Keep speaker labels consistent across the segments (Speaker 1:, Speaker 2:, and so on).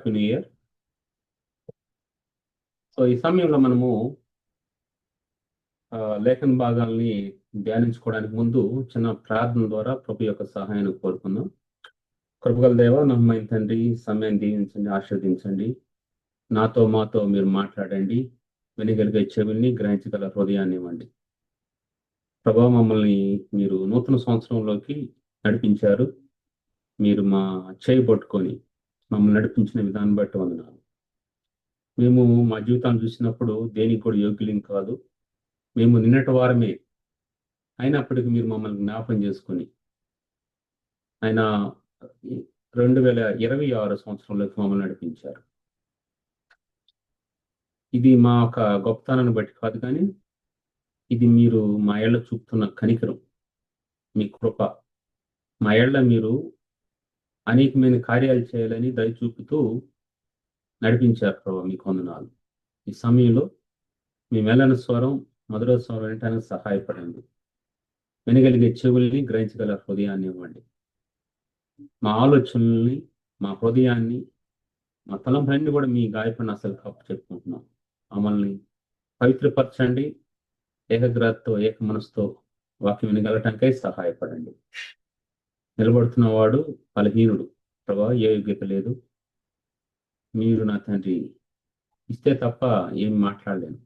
Speaker 1: Happy new year. So ఈ సమయంలో మనము లేఖన భాగాల్ని ధ్యానించుకోవడానికి ముందు చిన్న ప్రార్థన ద్వారా ప్రభు యొక్క సహాయాన్ని కోరుకుందాం. కృపగల దేవ, నమ్మకమైన తండ్రి, సమయాన్ని దీవించండి, ఆశీర్వదించండి. నాతో మాతో మీరు మాట్లాడండి. వినగలిగే చెవుల్ని, గ్రహించగల హృదయాన్ని ఇవ్వండి. ప్రభా, మమ్మల్ని మీరు నూతన సంవత్సరంలోకి నడిపించారు. మీరు మా చేయి పట్టుకొని మమ్మల్ని నడిపించిన విధానం బట్టి వందనాలు. మేము మా జీవితాన్ని చూసినప్పుడు దేనికి కూడా యోగ్యులం కాదు. మేము నిన్నటి వారమే అయినప్పటికీ మీరు మమ్మల్ని జ్ఞాపకం చేసుకొని ఆయన 2026 సంవత్సరంలోకి మమ్మల్ని నడిపించారు. ఇది మా యొక్క గొప్పతనాన్ని బట్టి కాదు, కానీ ఇది మీరు మా ఏళ్ళ చూపుతున్న కనికరం, మీ కృప. మా ఏళ్ళ మీరు అనేకమైన కార్యాలు చేయాలని దయ చూపుతూ నడిపించారు ప్రభావ, మీకు వందనాలు. ఈ సమయంలో మీ మెల్లని స్వరం, మధుర స్వరం వినటానికి సహాయపడండి. వినగలిగే చెవుల్ని, గ్రహించగల హృదయాన్ని ఇవ్వండి. మా ఆలోచనల్ని, మా హృదయాన్ని, మా తలంపులన్నీ కూడా మీ గాయపడిన అసలు కప్పు చెప్పుకుంటున్నాం. మమ్మల్ని పవిత్రపరచండి. ఏకగ్రతతో, ఏక మనసుతో వాక్యం వినగలటానికై సహాయపడండి. నిలబడుతున్నవాడు బలహీనుడు ప్రభా, ఏ యోగ్యత లేదు. మీరు నా తండ్రి ఇస్తే తప్ప ఏమి మాట్లాడలేను.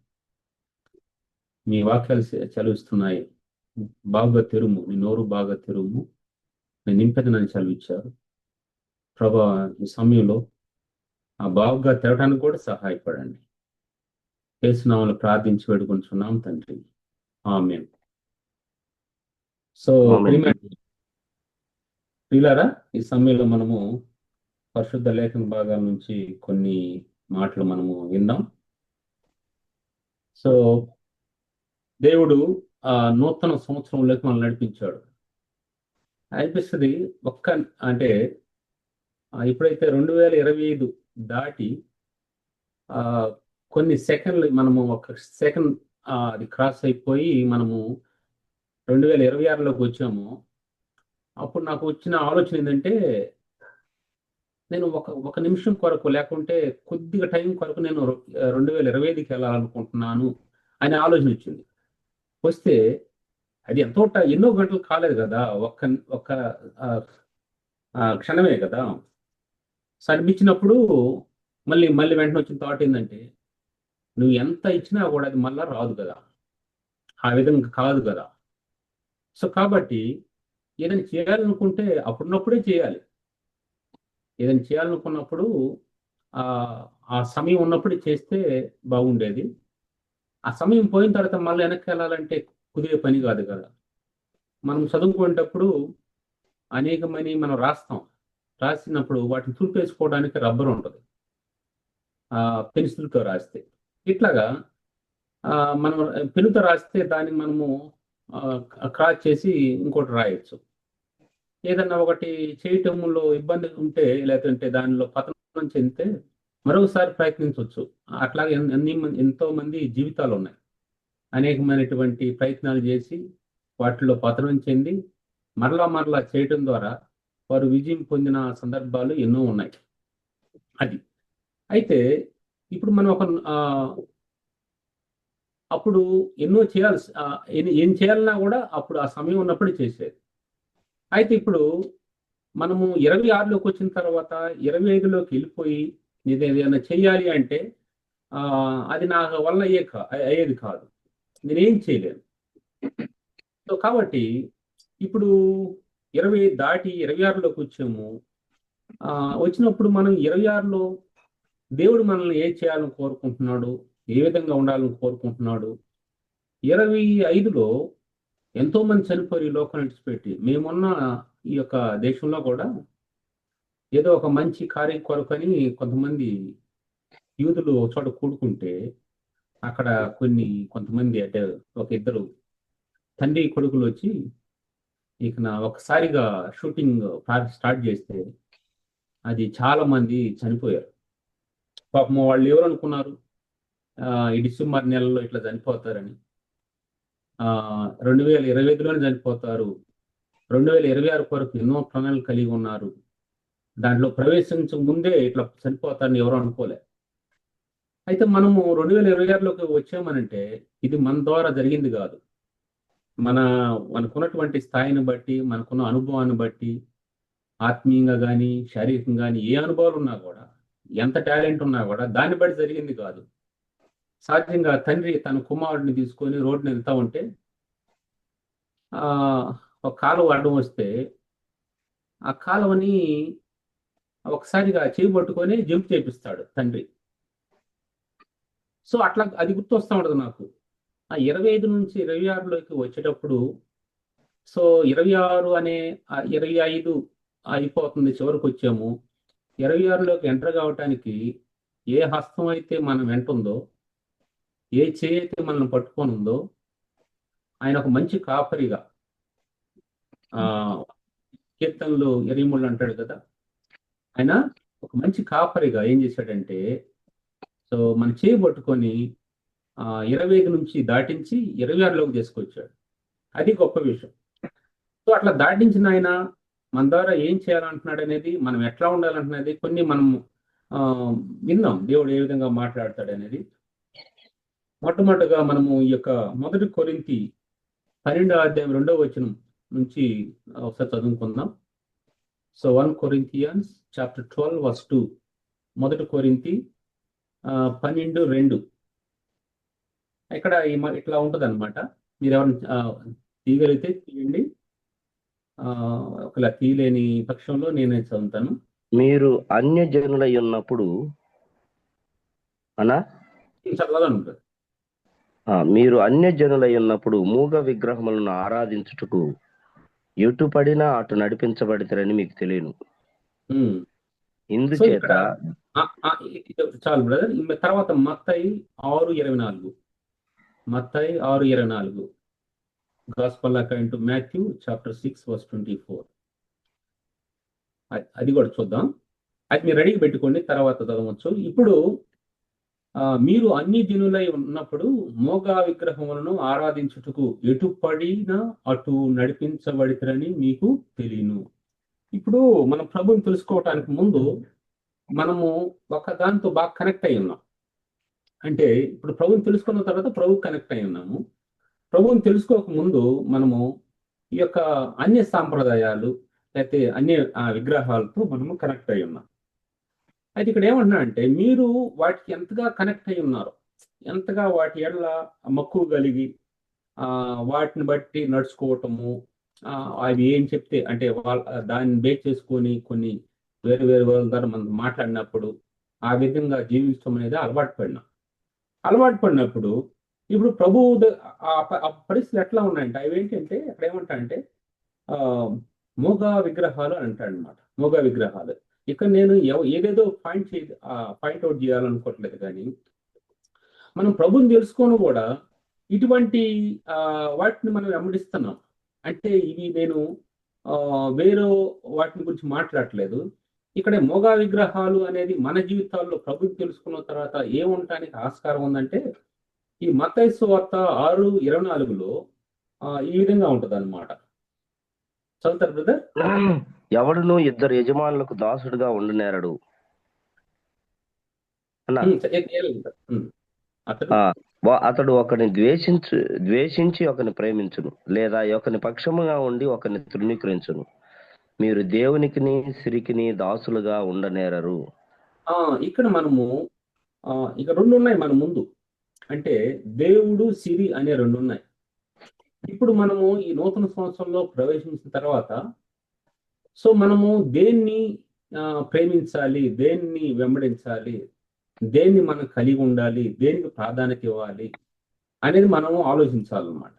Speaker 1: మీ వాక్యాలు చదివిస్తున్నాయి. బాగా తెరుము, నీ నోరు బాగా తెరుము, నేను నింపెదనని చదివించారు ప్రభా. ఈ సమయంలో ఆ బాగుగా తెరవడానికి కూడా సహాయపడండి. యేసునామములో ప్రార్థించి వేడుకుంటున్నాం తండ్రి, ఆమేన్. సో ప్రియులారా, ఈ సమయంలో మనము పరిశుద్ధ లేఖన భాగాల నుంచి కొన్ని మాటలు మనము విందాం. సో దేవుడు ఆ నూతన సంవత్సరంలోకి మనల్ని నడిపించాడు. అనిపిస్తుంది అంటే ఇప్పుడైతే 2025 దాటి కొన్ని సెకండ్లు మనము ఒక సెకండ్ అది క్రాస్ అయిపోయి మనము 2026లోకి వచ్చాము. అప్పుడు నాకు వచ్చిన ఆలోచన ఏంటంటే, నేను ఒక నిమిషం కొరకు, లేకుంటే కొద్దిగా టైం కొరకు నేను 2025కి వెళ్ళాలనుకుంటున్నాను అనే ఆలోచన వచ్చింది. వస్తే అది ఎన్నో గంటలు కాలేదు కదా, ఒక్క క్షణమే కదా. సో అనిపించినప్పుడు మళ్ళీ వెంటనే వచ్చిన థాట్ ఏంటంటే, నువ్వు ఎంత ఇచ్చినా కూడా అది మళ్ళా రాదు కదా, ఆ విధంగా కాదు కదా. సో కాబట్టి ఏదైనా చేయాలనుకుంటే అప్పుడున్నప్పుడే చేయాలి. ఏదైనా చేయాలనుకున్నప్పుడు ఆ సమయం ఉన్నప్పుడు చేస్తే బాగుండేది. ఆ సమయం పోయిన తర్వాత మళ్ళీ వెనక్కి వెళ్ళాలంటే కుదిరే పని కాదు కదా. మనం చదువుకునేటప్పుడు అనేకమని మనం రాసినప్పుడు వాటిని తుడిపేసుకోవడానికి రబ్బర్ ఉంటుంది, పెన్సిల్తో రాస్తే. ఇట్లాగా మనం పెన్నుతో రాస్తే దాన్ని మనము క్రాస్ చేసి ఇంకోటి రాయొచ్చు. ఏదన్నా ఒకటి చేయటంలో ఇబ్బంది ఉంటే, లేదంటే దానిలో పతనం చెందితే మరోసారి ప్రయత్నించవచ్చు. అట్లాగే ఎంతో మంది జీవితాలు ఉన్నాయి. అనేకమైనటువంటి ప్రయత్నాలు చేసి వాటిలో పతనం చెంది మరలా చేయటం ద్వారా వారు విజయం పొందిన సందర్భాలు ఎన్నో ఉన్నాయి. అది అయితే ఇప్పుడు మనం అప్పుడు ఎన్నో ఏం చేయాలన్నా కూడా అప్పుడు ఆ సమయం ఉన్నప్పుడు చేసేది. అయితే ఇప్పుడు మనము 26లోకి వచ్చిన తర్వాత 25లోకి వెళ్ళిపోయి ఏదైనా చెయ్యాలి అంటే అది నా వల్ల అయ్యేది కాదు, నేనేం చేయలేను. సో కాబట్టి ఇప్పుడు 20 దాటి 26లోకి వచ్చాము. వచ్చినప్పుడు మనం 26లో దేవుడు మనల్ని ఏం చేయాలని కోరుకుంటున్నాడు, ఏ విధంగా ఉండాలని కోరుకుంటున్నాడు. 25లో ఎంతో మంది చనిపోయి లోకాన్ని విడిచిపెట్టి, మేమున్న ఈ యొక్క దేశంలో కూడా ఏదో ఒక మంచి కార్యం కొరకని కొంతమంది యూదులు ఒక చోట కూడుకుంటే, అక్కడ కొంతమంది అంటే ఒక ఇద్దరు తండ్రి కొడుకులు వచ్చి ఒకసారిగా షూటింగ్ స్టార్ట్ చేస్తే అది చాలా మంది చనిపోయారు. పాపం వాళ్ళు ఎవరు అనుకున్నారు, ఈ డిసెంబర్ నెలలో ఇట్లా చనిపోతారని. 2025లోనే చనిపోతారు, 2026 వరకు ఎన్నో ప్రణాళికలు కలిగి ఉన్నారు. దాంట్లో ప్రవేశించక ముందే ఇట్లా చనిపోతారని ఎవరు అనుకోలే. అయితే మనము 2026లోకి వచ్చామనంటే ఇది మన ద్వారా జరిగింది కాదు. మన మనకున్నటువంటి స్థాయిని బట్టి, మనకున్న అనుభవాన్ని బట్టి, ఆత్మీయంగా కానీ శారీరకంగా కానీ ఏ అనుభవాలు ఉన్నా కూడా, ఎంత టాలెంట్ ఉన్నా కూడా దాన్ని బట్టి జరిగింది కాదు. సహజంగా తండ్రి తన కుమారుడిని తీసుకొని రోడ్డుని వెళ్తా ఉంటే ఆ ఒక కాలువ అడ్డం వస్తే ఆ కాలువని ఒకసారిగా చేయి పట్టుకొని జంప్ చేపిస్తాడు తండ్రి. సో అట్లా అది గుర్తొస్తా ఉంటుంది నాకు. ఆ 25 నుంచి 26లోకి వచ్చేటప్పుడు, సో 26 అనే 25 అయిపోతుంది, చివరికి వచ్చాము. 26లోకి ఎంటర్ కావటానికి ఏ హస్తం అయితే మనం వెంటుందో, ఏ చేయి అయితే మనల్ని పట్టుకొని ఉందో, ఆయన ఒక మంచి కాపరిగా, ఆ కీర్తనలు 23 అంటాడు కదా, ఆయన ఒక మంచి కాపరిగా ఏం చేశాడంటే, సో మన చేయి పట్టుకొని 25 నుంచి దాటించి 26లోకి తీసుకొచ్చాడు. అది గొప్ప విషయం. సో అట్లా దాటించిన ఆయన మన ద్వారా ఏం చేయాలంటున్నాడు అనేది, మనం ఎట్లా ఉండాలంటున్నది కొన్ని మనం ఆ, విన్నాం, దేవుడు ఏ విధంగా మాట్లాడతాడు అనేది. మొట్టమొదటిగా మనము ఈ యొక్క 1 కొరింథీ 12వ అధ్యాయం 2వ వచనం నుంచి ఒకసారి చదువుకుందాం. So 1 Corinthians chapter 12 verse 2. 1 కొరింథీ 12:2. ఇక్కడ ఇట్లా ఉంటుంది అనమాట. మీరు ఎవరైనా తీయగలిగితే తీయండి, ఒకలా తీయలేని పక్షంలో నేనే చదువుతాను.
Speaker 2: మీరు అన్యజనులై ఉన్నప్పుడు అనా
Speaker 1: చదవాలనుకుంటుంది.
Speaker 2: మీరు అన్యజనులై ఉన్నప్పుడు మూగ విగ్రహములను ఆరాధించుటకు ఎటు పడినా అటు నడిపించబడతారని మీకు తెలియను. ఇందుచేత
Speaker 1: చాలు బ్రదర్. తర్వాత మత్తయి 6:24. మత్తయి 6:24. Gospel according to Matthew chapter 6 verse 24. అది కూడా చూద్దాం. అది మీరు రెడీ పెట్టుకోండి, తర్వాత చదవచ్చు. ఇప్పుడు మీరు అన్ని దినులై ఉన్నప్పుడు మోగా విగ్రహములను ఆరాధించుటకు ఎటు పడినా అటు నడిపించబడితరని మీకు తెలియను. ఇప్పుడు మనం ప్రభుని తెలుసుకోవటానికి ముందు మనము ఒక దాంతో బాగా కనెక్ట్ అయి ఉన్నాం. అంటే ఇప్పుడు ప్రభుని తెలుసుకున్న తర్వాత ప్రభు కనెక్ట్ అయి ఉన్నాము. ప్రభుని తెలుసుకోక ముందు మనము ఈ యొక్క అన్య సాంప్రదాయాలు లేకపోతే అన్య విగ్రహాలతో మనము కనెక్ట్ అయి ఉన్నాం. అయితే ఇక్కడ ఏమంటున్నా అంటే, మీరు వాటికి ఎంతగా కనెక్ట్ అయి ఉన్నారు, ఎంతగా వాటి ఎడల మక్కువ కలిగి వాటిని బట్టి నడుచుకోవటము, అవి ఏం చెప్తే అంటే దాన్ని బేస్ చేసుకొని కొన్ని వేరు వేరు వాళ్ళ ద్వారా మనం మాట్లాడినప్పుడు ఆ విధంగా జీవించడం అనేది అలవాటు పడినప్పుడు ఇప్పుడు ప్రభు ఆ పరిస్థితులు ఎట్లా ఉన్నాయంటే అవి ఏంటంటే అక్కడ ఏమంటా అంటే మూగ విగ్రహాలు అని అంటాడు అనమాట. మూగ విగ్రహాలు ఇక్కడ నేను ఏదేదో పాయింట్ అవుట్ చేయాలనుకోవట్లేదు, కానీ మనం ప్రభుని తెలుసుకొని కూడా ఇటువంటి వాటిని మనం వెంబడిస్తున్నాం. అంటే ఇవి నేను వేరే వాటిని గురించి మాట్లాడట్లేదు. ఇక్కడ మోగా విగ్రహాలు అనేది మన జీవితాల్లో ప్రభుని తెలుసుకున్న తర్వాత ఏముంటానికి ఆస్కారం ఉందంటే, ఈ మత్తయి సువార్త 6:24లో ఈ విధంగా ఉంటది అనమాట. చదువుతారు బ్రదర్?
Speaker 2: ఎవడును ఇద్దరు యజమానులకు దాసుడుగా ఉండనేరడు. అతడు ఒకరిని ద్వేషించి ఒకరిని ప్రేమించును, లేదా ఒకరిని పక్షముగా ఉండి ఒకరిని తృణీకరించును. మీరు దేవునికిని సిరికిని దాసులుగా ఉండనేరరు.
Speaker 1: ఇక్కడ మనము ఇక 2 ఉన్నాయి మన ముందు. అంటే దేవుడు సిరి అనే 2 ఉన్నాయి. ఇప్పుడు మనము ఈ నూతన సంవత్సరంలో ప్రవేశించిన తర్వాత సో మనము దేన్ని ప్రేమించాలి, దేన్ని వెంబడించాలి, దేన్ని మనం కలిగి ఉండాలి, దేనికి ప్రాధాన్యత ఇవ్వాలి అనేది మనము ఆలోచించాలన్నమాట.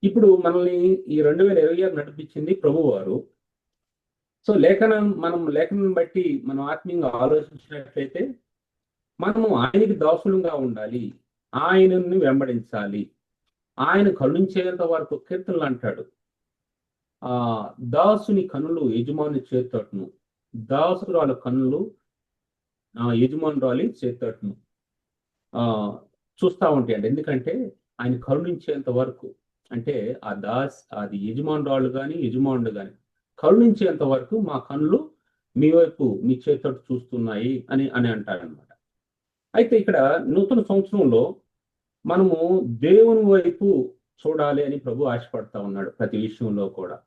Speaker 1: ఇప్పుడు మనల్ని ఈ 2026 నడిపించింది ప్రభువారు. సో లేఖనం బట్టి మనం ఆత్మీయంగా ఆలోచించినట్లయితే మనము ఆయనకి దాసులుగా ఉండాలి, ఆయనని వెంబడించాలి, ఆయన కరుణించేంత వరకు. కీర్తనలు అంటాడు, దాసుని కనులు యజమాని చేతట్టును, దాసురాలు కనులు యజమానురాలి చేతట్టును చూస్తూ ఉంటాయండి. ఎందుకంటే ఆయన కరుణించేంత వరకు, అంటే అది యజమానురాలు కానీ యజమానుడు కానీ కరుణించేంత వరకు మా కనులు మీ వైపు మీ చేతితో చూస్తున్నాయి అని అని అంటారనమాట. అయితే ఇక్కడ నూతన సంవత్సరంలో మనము దేవుని వైపు చూడాలి అని ప్రభు ఆశపడతా ఉన్నాడు ప్రతి విషయంలో కూడా.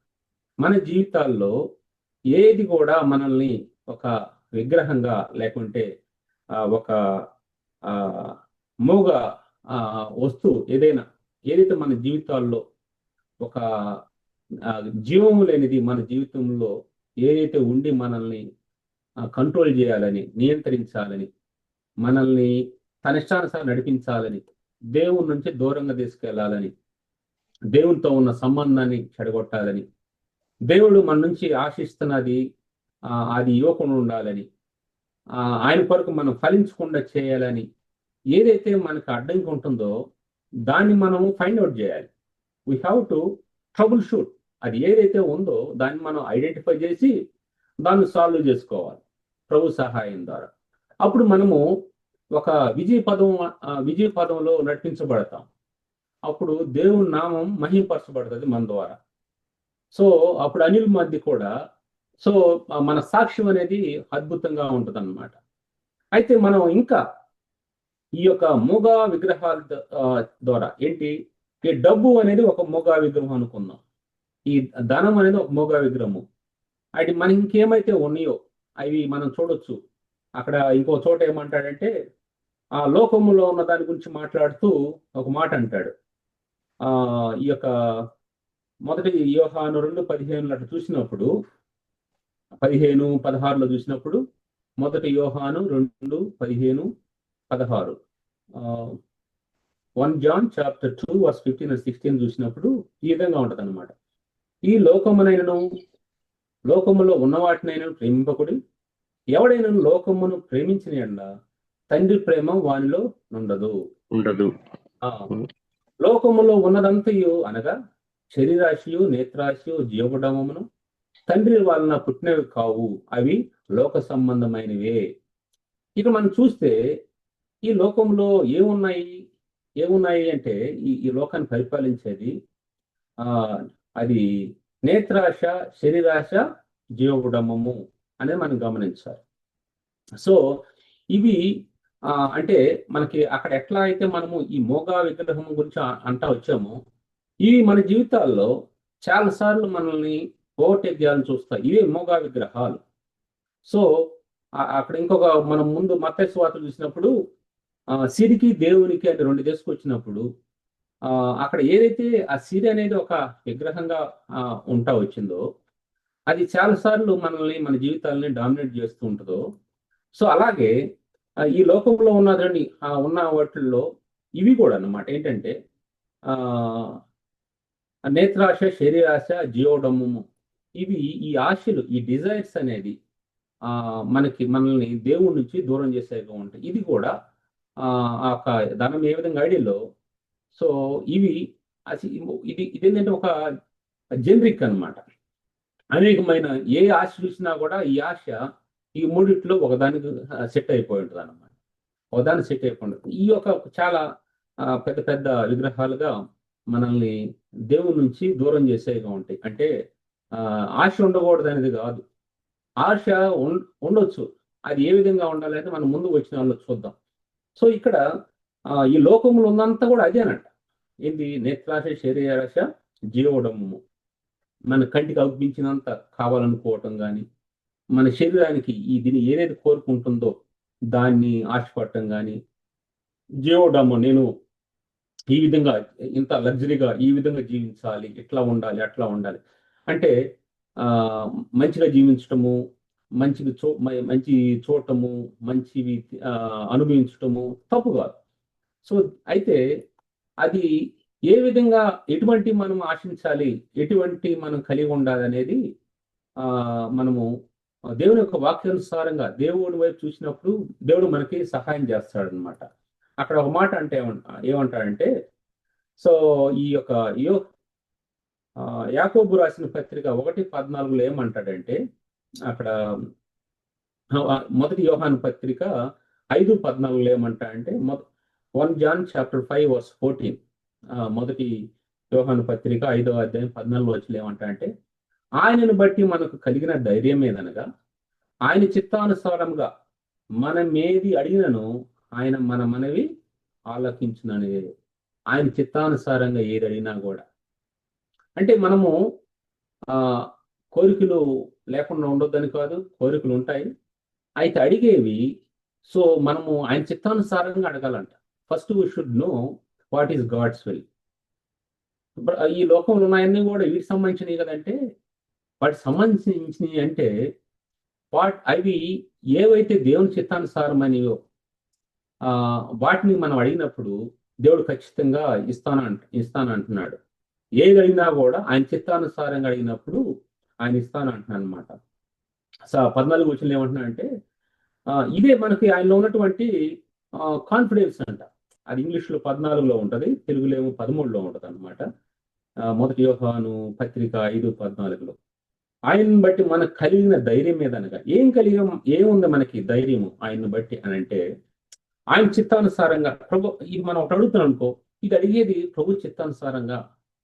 Speaker 1: మన జీవితాల్లో ఏది కూడా మనల్ని ఒక విగ్రహంగా లేకుంటే ఒక ఆ, మూగ వస్తువు ఏదైతే మన జీవితాల్లో ఒక జీవము లేనిది మన జీవితంలో ఏదైతే ఉండి మనల్ని కంట్రోల్ చేయాలని, నియంత్రించాలని, మనల్ని తన ఇష్టానుసారం నడిపించాలని, దేవుని నుంచి దూరంగా తీసుకెళ్లాలని, దేవునితో ఉన్న సంబంధాన్ని చెడగొట్టాలని, దేవుడు మన నుంచి ఆశిస్తున్నది అది ఇవ్వకుండా ఉండాలని, ఆయన కొరకు మనం ఫలించకుండా చేయాలని, ఏదైతే మనకు అడ్డంకి ఉంటుందో దాన్ని మనము ఫైండ్ అవుట్ చేయాలి. We have to trouble shoot. అది ఏదైతే ఉందో దాన్ని మనం ఐడెంటిఫై చేసి దాన్ని సాల్వ్ చేసుకోవాలి ప్రభు సహాయం ద్వారా. అప్పుడు మనము ఒక విజయ పదంలో నడిపించబడతాం. అప్పుడు దేవుని నామం మహిమపరచబడుతుంది మన ద్వారా. సో అప్పుడు అనిల్ మధ్య కూడా మన సాక్ష్యం అనేది అద్భుతంగా ఉంటుంది అన్నమాట. అయితే మనం ఇంకా ఈ యొక్క మూగ విగ్రహాల ద్వారా ఏంటి, ఈ డబ్బు అనేది ఒక మూగ విగ్రహం అనుకుందాం, ఈ ధనం అనేది ఒక మూగ విగ్రహము. అది మనకి ఇంకేమైతే ఉన్నాయో అవి మనం చూడొచ్చు. అక్కడ ఇంకో చోట ఏమంటాడంటే, ఆ లోకములో ఉన్న దాని గురించి మాట్లాడుతూ ఒక మాట అంటాడు. ఈ యొక్క మొదటి యోహాను 2:15 అట్లా చూసినప్పుడు, 15-16 చూసినప్పుడు, మొదటి యోహాను 2:15-16, 1 John chapter 2 verse 15 and 16 చూసినప్పుడు ఈ విధంగా ఉంటది అనమాట. ఈ లోకమునైనను లోకములో ఉన్న వాటినైనా ప్రేమింపకుడి, ఎవడైనా లోకమును ప్రేమించిన ఎడల తండ్రి ప్రేమ వానిలో ఉండదు. లోకములో ఉన్నదంతయు అనగా శరీరాశియు, నేత్రాశియు, జీవడమమును తండ్రి వలన పుట్టినవి కావు, అవి లోక సంబంధమైనవే. ఇక మనం చూస్తే ఈ లోకంలో ఏమున్నాయి అంటే ఈ లోకాన్ని పరిపాలించేది అది నేత్రాశ, శరీరాశ, జీవడమము అనేది మనం గమనించాలి. సో ఇవి అంటే మనకి అక్కడ ఎట్లా అయితే మనము ఈ మోగా విగ్రహం గురించి అంటా వచ్చామో, ఇవి మన జీవితాల్లో చాలాసార్లు మనల్ని ఓవర్టేక్ చేయాలని చూస్తాయి. ఇవే మోగా విగ్రహాలు. సో అక్కడ ఇంకొక మనం ముందు మత్తయి సువార్త చూసినప్పుడు సిరికి దేవునికి అని 2 తీసుకొచ్చినప్పుడు అక్కడ ఏదైతే ఆ సిరి అనేది ఒక విగ్రహంగా ఉంటా వచ్చిందో అది చాలాసార్లు మనల్ని, మన జీవితాలని డామినేట్ చేస్తూ ఉంటుందో, సో అలాగే ఈ లోకంలో ఉన్న వాటిల్లో ఇవి కూడా అన్నమాట. ఏంటంటే నేత్రాశ, శరీరాశ, జీవడమము, ఇవి ఈ ఆశలు, ఈ డిజైర్స్ అనేది మనల్ని దేవుడి నుంచి దూరం చేసేగా ఉంటాయి. ఇది కూడా ఆ ధనం ఏ విధంగా ఐడియలో. సో ఇది ఏంటంటే ఒక జనరిక్ అన్నమాట. అనేకమైన ఏ ఆశ చూసినా కూడా ఈ ఆశ ఈ మూడిట్లో ఒకదానికి సెట్ అయిపోయి ఉంటుంది అన్నమాట. ఒకదానికి సెట్ అయిపోయి ఉంటుంది. ఈ యొక్క చాలా పెద్ద పెద్ద విగ్రహాలుగా మనల్ని దేవుడి నుంచి దూరం చేసేగా ఉంటాయి. అంటే ఆశ ఉండకూడదు అనేది కాదు, ఆశ ఉండొచ్చు. అది ఏ విధంగా ఉండాలంటే మనం ముందు వచ్చిన వాళ్ళు చూద్దాం. సో ఇక్కడ ఈ లోకంలో ఉన్నంతా కూడా అదేనంట. ఏంటి, నేత్రాశ, శరీరాశ, జీవడము. మన కంటికి అనిపించినంత కావాలనుకోవటం కానీ, మన శరీరానికి దీన్ని ఏదైతే కోరుకుంటుందో దాన్ని ఆశపడటం కానీ, జీవడము, నేను ఈ విధంగా ఇంత లగ్జరీగా ఈ విధంగా జీవించాలి, ఇట్లా ఉండాలి, అట్లా ఉండాలి అంటే మంచిగా జీవించటము, మంచి చూడటము, మంచివి అనుభవించటము తప్పు కాదు. సో అయితే అది ఏ విధంగా, ఎటువంటి మనం ఆశించాలి, ఎటువంటి మనం కలిగి ఉండాలి అనేది మనము దేవుని యొక్క వాక్యానుసారంగా దేవుడి వైపు చూసినప్పుడు దేవుడు మనకి సహాయం చేస్తాడు అనమాట. అక్కడ ఒక మాట అంటే ఏమంటాడంటే, సో ఈ యొక్క యాకోబు రాసిన పత్రిక 1:14 ఏమంటాడంటే, అక్కడ మొదటి యోహాను పత్రిక 5:14 ఏమంటాడంటే, 1 John chapter 5 verse 14, మొదటి యోహాను పత్రిక 5వ అధ్యాయం 14 ఏమంటాడంటే, ఆయనను బట్టి మనకు కలిగిన ధైర్యం ఏదనగా ఆయన చిత్తానుసారంగా మనం ఏది అడిగినను ఆయన మన మనవి ఆలకించుననేది. ఆయన చిత్తానుసారంగా ఏది అడిగినా కూడా, అంటే మనము ఆ కోరికలు లేకుండా ఉండొద్దని కాదు, కోరికలు ఉంటాయి. అయితే అడిగేవి, సో మనము ఆయన చిత్తానుసారంగా అడగాలంట. First we should know what is God's will. ఈ లోకంలో ఉన్నాయన్నీ కూడా వీటికి సంబంధించినవి కదంటే, వాటికి సంబంధించినవి అంటే అవి ఏవైతే దేవుని చిత్తానుసారమైనవో వాటిని మనం అడిగినప్పుడు దేవుడు ఖచ్చితంగా ఇస్తానంటున్నాడు. ఏది అడిగినా కూడా ఆయన చిత్తానుసారంగా అడిగినప్పుడు ఆయన ఇస్తానంటున్నాడు అనమాట. 14 వచనంలో ఏమంటున్నాడంటే, ఇదే మనకి ఆయనలో ఉన్నటువంటి కాన్ఫిడెన్స్ అంట. అది ఇంగ్లీష్లో 14లో ఉంటుంది, తెలుగులో ఏమో 13లో ఉంటుంది అనమాట. మొదటి యోహాను పత్రిక 5:14లో. ఆయన్ని బట్టి మనకు కలిగిన ధైర్యం ఏదనగా ఏముంది మనకి ధైర్యము ఆయన్ని బట్టి అని అంటే, ఆయన చిత్తానుసారంగా ప్రభు, ఇది మనం ఒకటి అడుగుతున్నాం అనుకో, ఇది అడిగేది ప్రభు చిత్తానుసారంగా,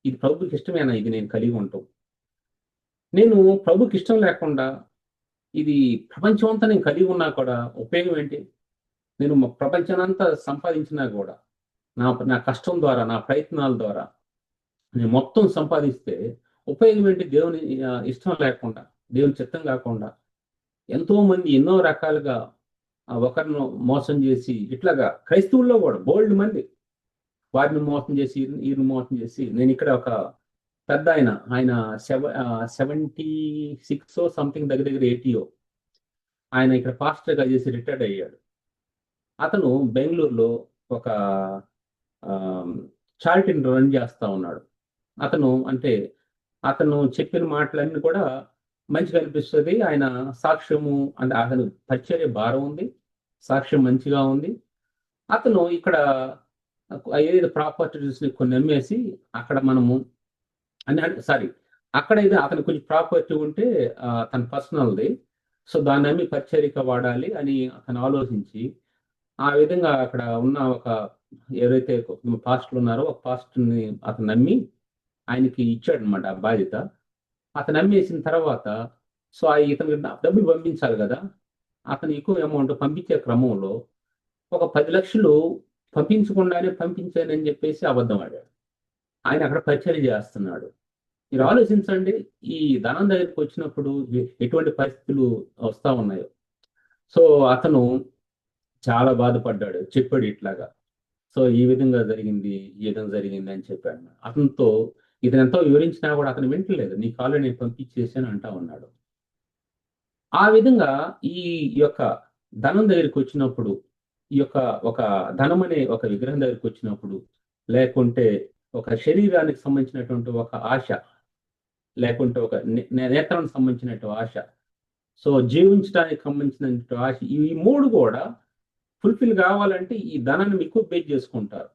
Speaker 1: ఇది ప్రభుకి ఇష్టమేనా, ఇది నేను కలిగి ఉంటాం. నేను ప్రభుకి ఇష్టం లేకుండా ఇది ప్రపంచం అంతా నేను కలిగి ఉన్నా కూడా ఉపయోగం ఏంటి? నేను ప్రపంచానంతా సంపాదించినా కూడా నా కష్టం ద్వారా, నా ప్రయత్నాల ద్వారా నేను మొత్తం సంపాదిస్తే ఉపయోగం ఏంటి? దేవుని ఇష్టం లేకుండా, దేవుని చిత్తం కాకుండా ఎంతో మంది ఎన్నో రకాలుగా ఒకరిని మోసం చేసి, ఇట్లాగా క్రైస్తవుల్లో కూడా బోల్డ్ మంది వారిని మోసం చేసి, వీరిని మోసం చేసి, నేను ఇక్కడ ఒక పెద్ద ఆయన 76 సంథింగ్, దగ్గర 80, ఆయన ఇక్కడ పాస్టర్గా చేసి రిటైర్డ్ అయ్యాడు. అతను బెంగళూరులో ఒక చారిటీని రన్ చేస్తా ఉన్నాడు. అతను చెప్పిన మాటలన్నీ కూడా మంచిగా అనిపిస్తుంది. ఆయన సాక్ష్యము అంటే అతను పరిచర్య భారం ఉంది, సాక్ష్యం మంచిగా ఉంది. అతను ఇక్కడ ఏదైతే ప్రాపర్టీస్ కొన్ని అమ్మేసి అక్కడ మనము అక్కడ ఏదో అతను కొంచెం ప్రాపర్టీ ఉంటే తన పర్సనల్ది, సో దాన్ని అమ్మి పరిచర్యగా వాడాలి అని అతను ఆలోచించి, ఆ విధంగా అక్కడ ఉన్న ఎవరైతే పాస్టర్లు ఉన్నారో ఒక పాస్టర్ని అతను నమ్మి ఆయనకి ఇచ్చాడు అనమాట ఆ బాధ్యత. అతను నమ్మేసిన తర్వాత, సో ఇతనికి డబ్బులు పంపించాలి కదా, అతను ఎక్కువ అమౌంట్ పంపించే క్రమంలో ఒక 10 లక్షలు పంపించకుండానే పంపించానని చెప్పేసి అబద్ధం ఆడాడు. ఆయన అక్కడ పరిచర్య చేస్తున్నాడు. మీరు ఆలోచించండి, ఈ ధనం దగ్గరికి వచ్చినప్పుడు ఎటువంటి పరిస్థితులు వస్తా ఉన్నాయో. సో అతను చాలా బాధపడ్డాడు, చెప్పాడు ఇట్లాగా, సో ఈ విధంగా జరిగింది, ఈ విధంగా జరిగింది అని చెప్పాడు. అతనితో ఇతను ఎంతో వివరించినా కూడా అతను వింటలేదు. నీ కాళ్ళు నేను పంపించేసాను అంటా ఉన్నాడు. ఆ విధంగా ఈ యొక్క ధనం దగ్గరికి వచ్చినప్పుడు, ఈ యొక్క ఒక ధనం అనే ఒక విగ్రహం దగ్గరికి వచ్చినప్పుడు, లేకుంటే ఒక శరీరానికి సంబంధించినటువంటి ఒక ఆశ, లేకుంటే ఒక నేత్రానికి సంబంధించినటువంటి ఆశ, సో జీవించడానికి సంబంధించినటువంటి ఆశ, ఈ 3 కూడా ఫుల్ఫిల్ కావాలంటే ఈ ధనాన్ని ఎక్కువ బేస్ చేసుకుంటారు.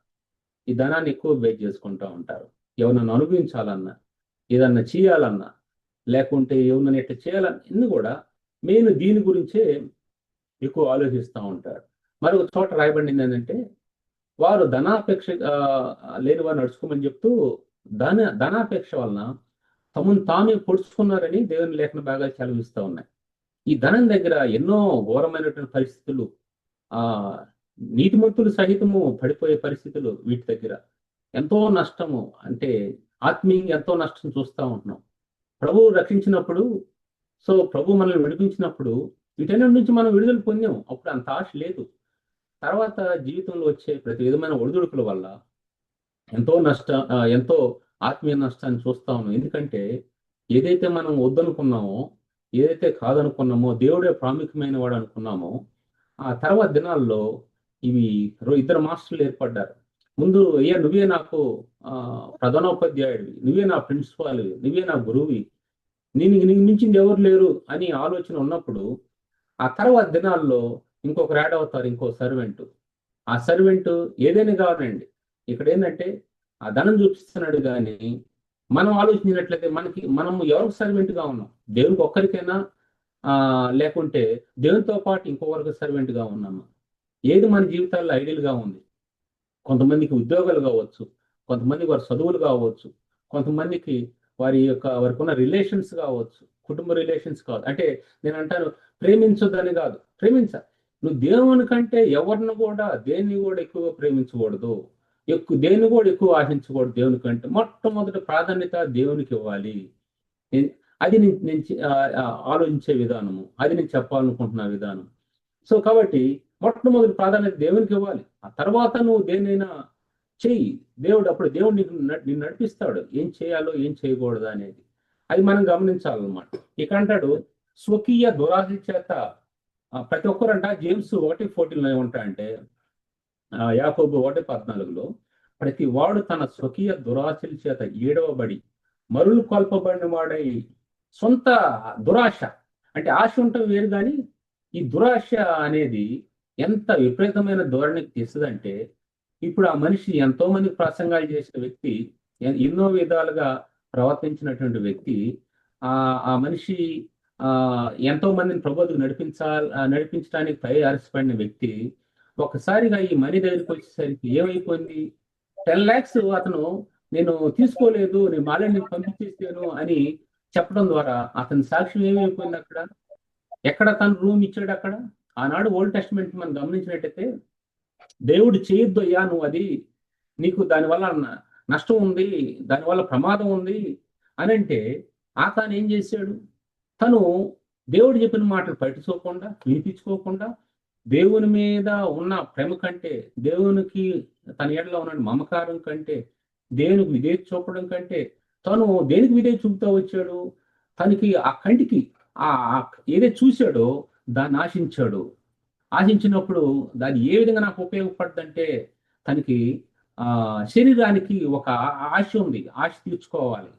Speaker 1: ఈ ధనాన్ని ఎక్కువ బేస్ చేసుకుంటూ ఉంటారు. ఎవరినైనా అనుభవించాలన్నా, ఏదన్నా చేయాలన్నా, లేకుంటే ఎవరినైనా ఎట్లా చేయాలన్నా, ఇన్ని కూడా మెయిన్ దీని గురించే ఎక్కువ ఆలోచిస్తూ ఉంటారు. మరొక చోట రాయబడింది ఏంటంటే, వారు ధనాపేక్ష లేని వారు నడుచుకోమని చెప్తూ ధనాపేక్ష వలన తమను తామే పొడుచుకున్నారని దేవుని లేఖన బాగా చదివిస్తూ ఉన్నాయి. ఈ ధనం దగ్గర ఎన్నో ఘోరమైనటువంటి పరిస్థితులు, నీతిమంతులు సహితము పడిపోయే పరిస్థితులు, వీటి దగ్గర ఎంతో నష్టము, అంటే ఆత్మీయంగా ఎంతో నష్టం చూస్తూ ఉంటున్నాం. ప్రభువు రక్షించినప్పుడు, సో ప్రభు మనల్ని విడిపించినప్పుడు వీటన్నిటి నుంచి మనం విడుదల పొందాం. అప్పుడు అంత ఆశ లేదు. తర్వాత జీవితంలో వచ్చే ప్రతి విధమైన ఒడిదుడుకుల వల్ల ఎంతో ఆత్మీయ నష్టాన్ని చూస్తా ఉన్నాం. ఎందుకంటే ఏదైతే మనం వద్దనుకున్నామో, ఏదైతే కాదనుకున్నామో, దేవుడే ప్రాముఖ్యమైన వాడు అనుకున్నామో, ఆ తర్వాత దినాల్లో ఇవి 2 మాస్టర్లు ఏర్పడ్డారు. ముందు అయ్యా నువ్వే నాకు ప్రధానోపాధ్యాయుడివి, నువ్వే నా ప్రిన్సిపాల్వి, నువ్వే నా గురువువి, నీకు మించింది ఎవరు లేరు అని ఆలోచన ఉన్నప్పుడు, ఆ తర్వాత దినాల్లో ఇంకొకరు యాడ్ అవుతారు, ఇంకో సర్వెంట్. ఆ సర్వెంట్ ఏదైనా కావాలండి, ఇక్కడ ఏంటంటే ఆ ధనం చూపిస్తున్నాడు, కానీ మనం ఆలోచించినట్లయితే మనము ఎవరికి సర్వెంట్గా ఉన్నాం? దేవునికి ఒక్కరికైనా, లేకుంటే దేవునితో పాటు ఇంకొకరికి సర్వెంట్గా ఉన్నాము? ఏది మన జీవితాల్లో ఐడియల్గా ఉంది? కొంతమందికి ఉద్యోగాలు కావచ్చు, కొంతమందికి వారి చదువులు కావచ్చు, కొంతమందికి వారికి ఉన్న రిలేషన్స్ కావచ్చు, కుటుంబ రిలేషన్స్ కాదు. అంటే నేను అంటాను ప్రేమించొద్దని కాదు, ప్రేమించాలి. నువ్వు దేవుని కంటే ఎవరిని కూడా దేన్ని కూడా ఎక్కువగా ప్రేమించకూడదు, దేన్ని కూడా ఎక్కువ ఆశించకూడదు. దేవుని కంటే మొట్టమొదటి ప్రాధాన్యత దేవునికి ఇవ్వాలి. అది నేను ఆలోచించే విధానము, అది నేను చెప్పాలనుకుంటున్న విధానం. సో కాబట్టి మొట్టమొదటి ప్రాధాన్యత దేవునికి ఇవ్వాలి. ఆ తర్వాత నువ్వు దేన్నైనా చెయ్యి. అప్పుడు దేవుడు నిన్ను నడిపిస్తాడు, ఏం చేయాలో ఏం చేయకూడదు అనేది. అది మనం గమనించాలన్నమాట. ఇక అంటాడు స్వకీయ దురాశ చేత ప్రతి ఒక్కరంట జేమ్స్ 1:14 ఏమంటాడంటే, యాకోబు 1:14 ప్రతి వాడు తన స్వకీయ దురాశల చేత ఏడవబడి మరులు కొల్పబడిన వాడై సొంత దురాశ, అంటే ఆశ ఉండటం వేరు, కానీ ఈ దురాశ అనేది ఎంత విపరీతమైన ధోరణికి తీస్తుందంటే, ఇప్పుడు ఆ మనిషి ఎంతో మంది ప్రసంగాలు చేసిన వ్యక్తి, ఎన్నో విధాలుగా ప్రవర్తించినటువంటి వ్యక్తి, ఆ మనిషి ఎంతో మందిని ప్రభువుకు నడిపించడానికి ప్రయాసపడిన వ్యక్తి ఒకసారిగా ఈ మనీ దగ్గరికి వచ్చేసరికి ఏమైపోయింది, 10 lakhs అతను నేను తీసుకోలేదు, నేను మాలే నీకు పంపించేసాను అని చెప్పడం ద్వారా అతని సాక్ష్యం ఏమైపోయింది అక్కడ. ఎక్కడ తను రూమ్ ఇచ్చాడు అక్కడ. ఆనాడు ఓల్డ్ టెస్టిమెంట్ మనం గమనించినట్టయితే దేవుడు చేయొద్దు అయ్యా, నువ్వు అది నీకు దానివల్ల నష్టం ఉంది, దానివల్ల ప్రమాదం ఉంది అని అంటే ఆకాన్ ఏం చేశాడు, తను దేవుడు చెప్పిన మాటలు పట్టించుకోకుండా వినిపించుకోకుండా దేవుని మీద ఉన్న ప్రేమ కంటే, దేవునికి తన ఏడలో ఉన్న మమకారం కంటే, దేవునికి విధేయత చూపడం కంటే తను దేనికి విధేయత చూపుతూ వచ్చాడు, తనకి ఆ కంటికి ఏదైతే చూశాడో దాన్ని ఆశించినప్పుడు దాన్ని ఏ విధంగా నాకు ఉపయోగపడుతుందంటే, తనకి శరీరానికి ఒక ఆశ ఉంది, ఆశ తీర్చుకోవాలి.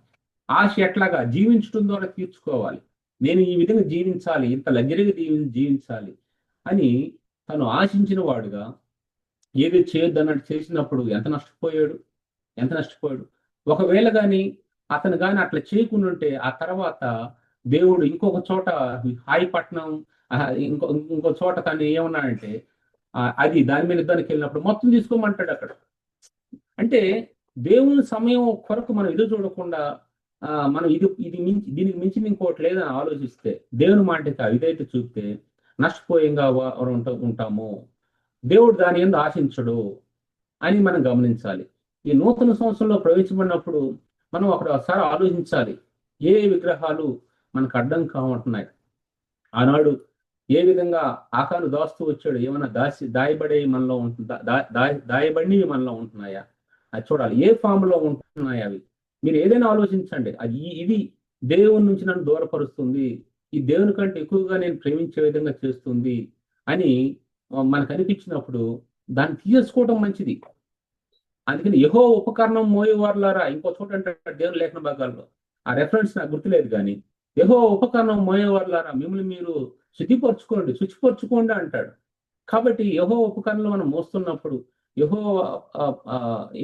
Speaker 1: ఆశ ఎట్లాగా జీవించడం ద్వారా తీర్చుకోవాలి, నేను ఈ విధంగా జీవించాలి, ఇంత లగ్జరీగా జీవించాలి అని తను ఆశించిన వాడుగా ఏది చేయొద్దు అన్నట్టు చేసినప్పుడు ఎంత నష్టపోయాడు. ఒకవేళ కానీ అతను కానీ అట్లా చేయకుండా ఉంటే ఆ తర్వాత దేవుడు ఇంకొక చోట హాయిపట్నం ఇంకో చోట తను ఏమన్నాడంటే అది దాని మీద యుద్ధానికి వెళ్ళినప్పుడు మొత్తం తీసుకోమంటాడు అక్కడ. అంటే దేవుని సమయం కొరకు మనం ఎదురు చూడకుండా మనం దీనికి మించి ఇంకోటి లేదని ఆలోచిస్తే, దేవుని మాటకి ఇదైతే చూపితే నష్టపోయంగా ఉంటాము. దేవుడు దాని యందు ఆశించడు అని మనం గమనించాలి. ఈ నూతన సంవత్సరంలో ప్రవేశించబడినప్పుడు మనం ఒకసారి ఆలోచించాలి, ఏ విగ్రహాలు మనకు అడ్డం కావుంటున్నాయి. ఆనాడు ఏ విధంగా ఆకాను దాస్తూ వచ్చాడు, ఏమైనా దాయబడి మనలో దాయబడినవి మనలో ఉంటున్నాయా అది చూడాలి. ఏ ఫామ్ లో ఉంటున్నాయి అవి మీరు ఏదైనా ఆలోచించండి. ఇది దేవుని నుంచి నన్ను దూరపరుస్తుంది, ఈ దేవుని కంటే ఎక్కువగా నేను ప్రేమించే విధంగా చేస్తుంది అని మనకు అనిపించినప్పుడు దాన్ని తీసుకోవడం మంచిది. అందుకని యెహోవా ఉపకరణం మోయేవారులారా, ఇంకో చోట అంటే దేవుని లేఖన భాగాల్లో ఆ రెఫరెన్స్ నాకు గుర్తులేదు, కానీ యెహోవా ఉపకరణం మోయేవారులారా మిమ్మల్ని మీరు శుచిపరచుకోండి అంటాడు. కాబట్టి యెహోవా ఉపకరణలు మనం మోస్తున్నప్పుడు, యెహోవా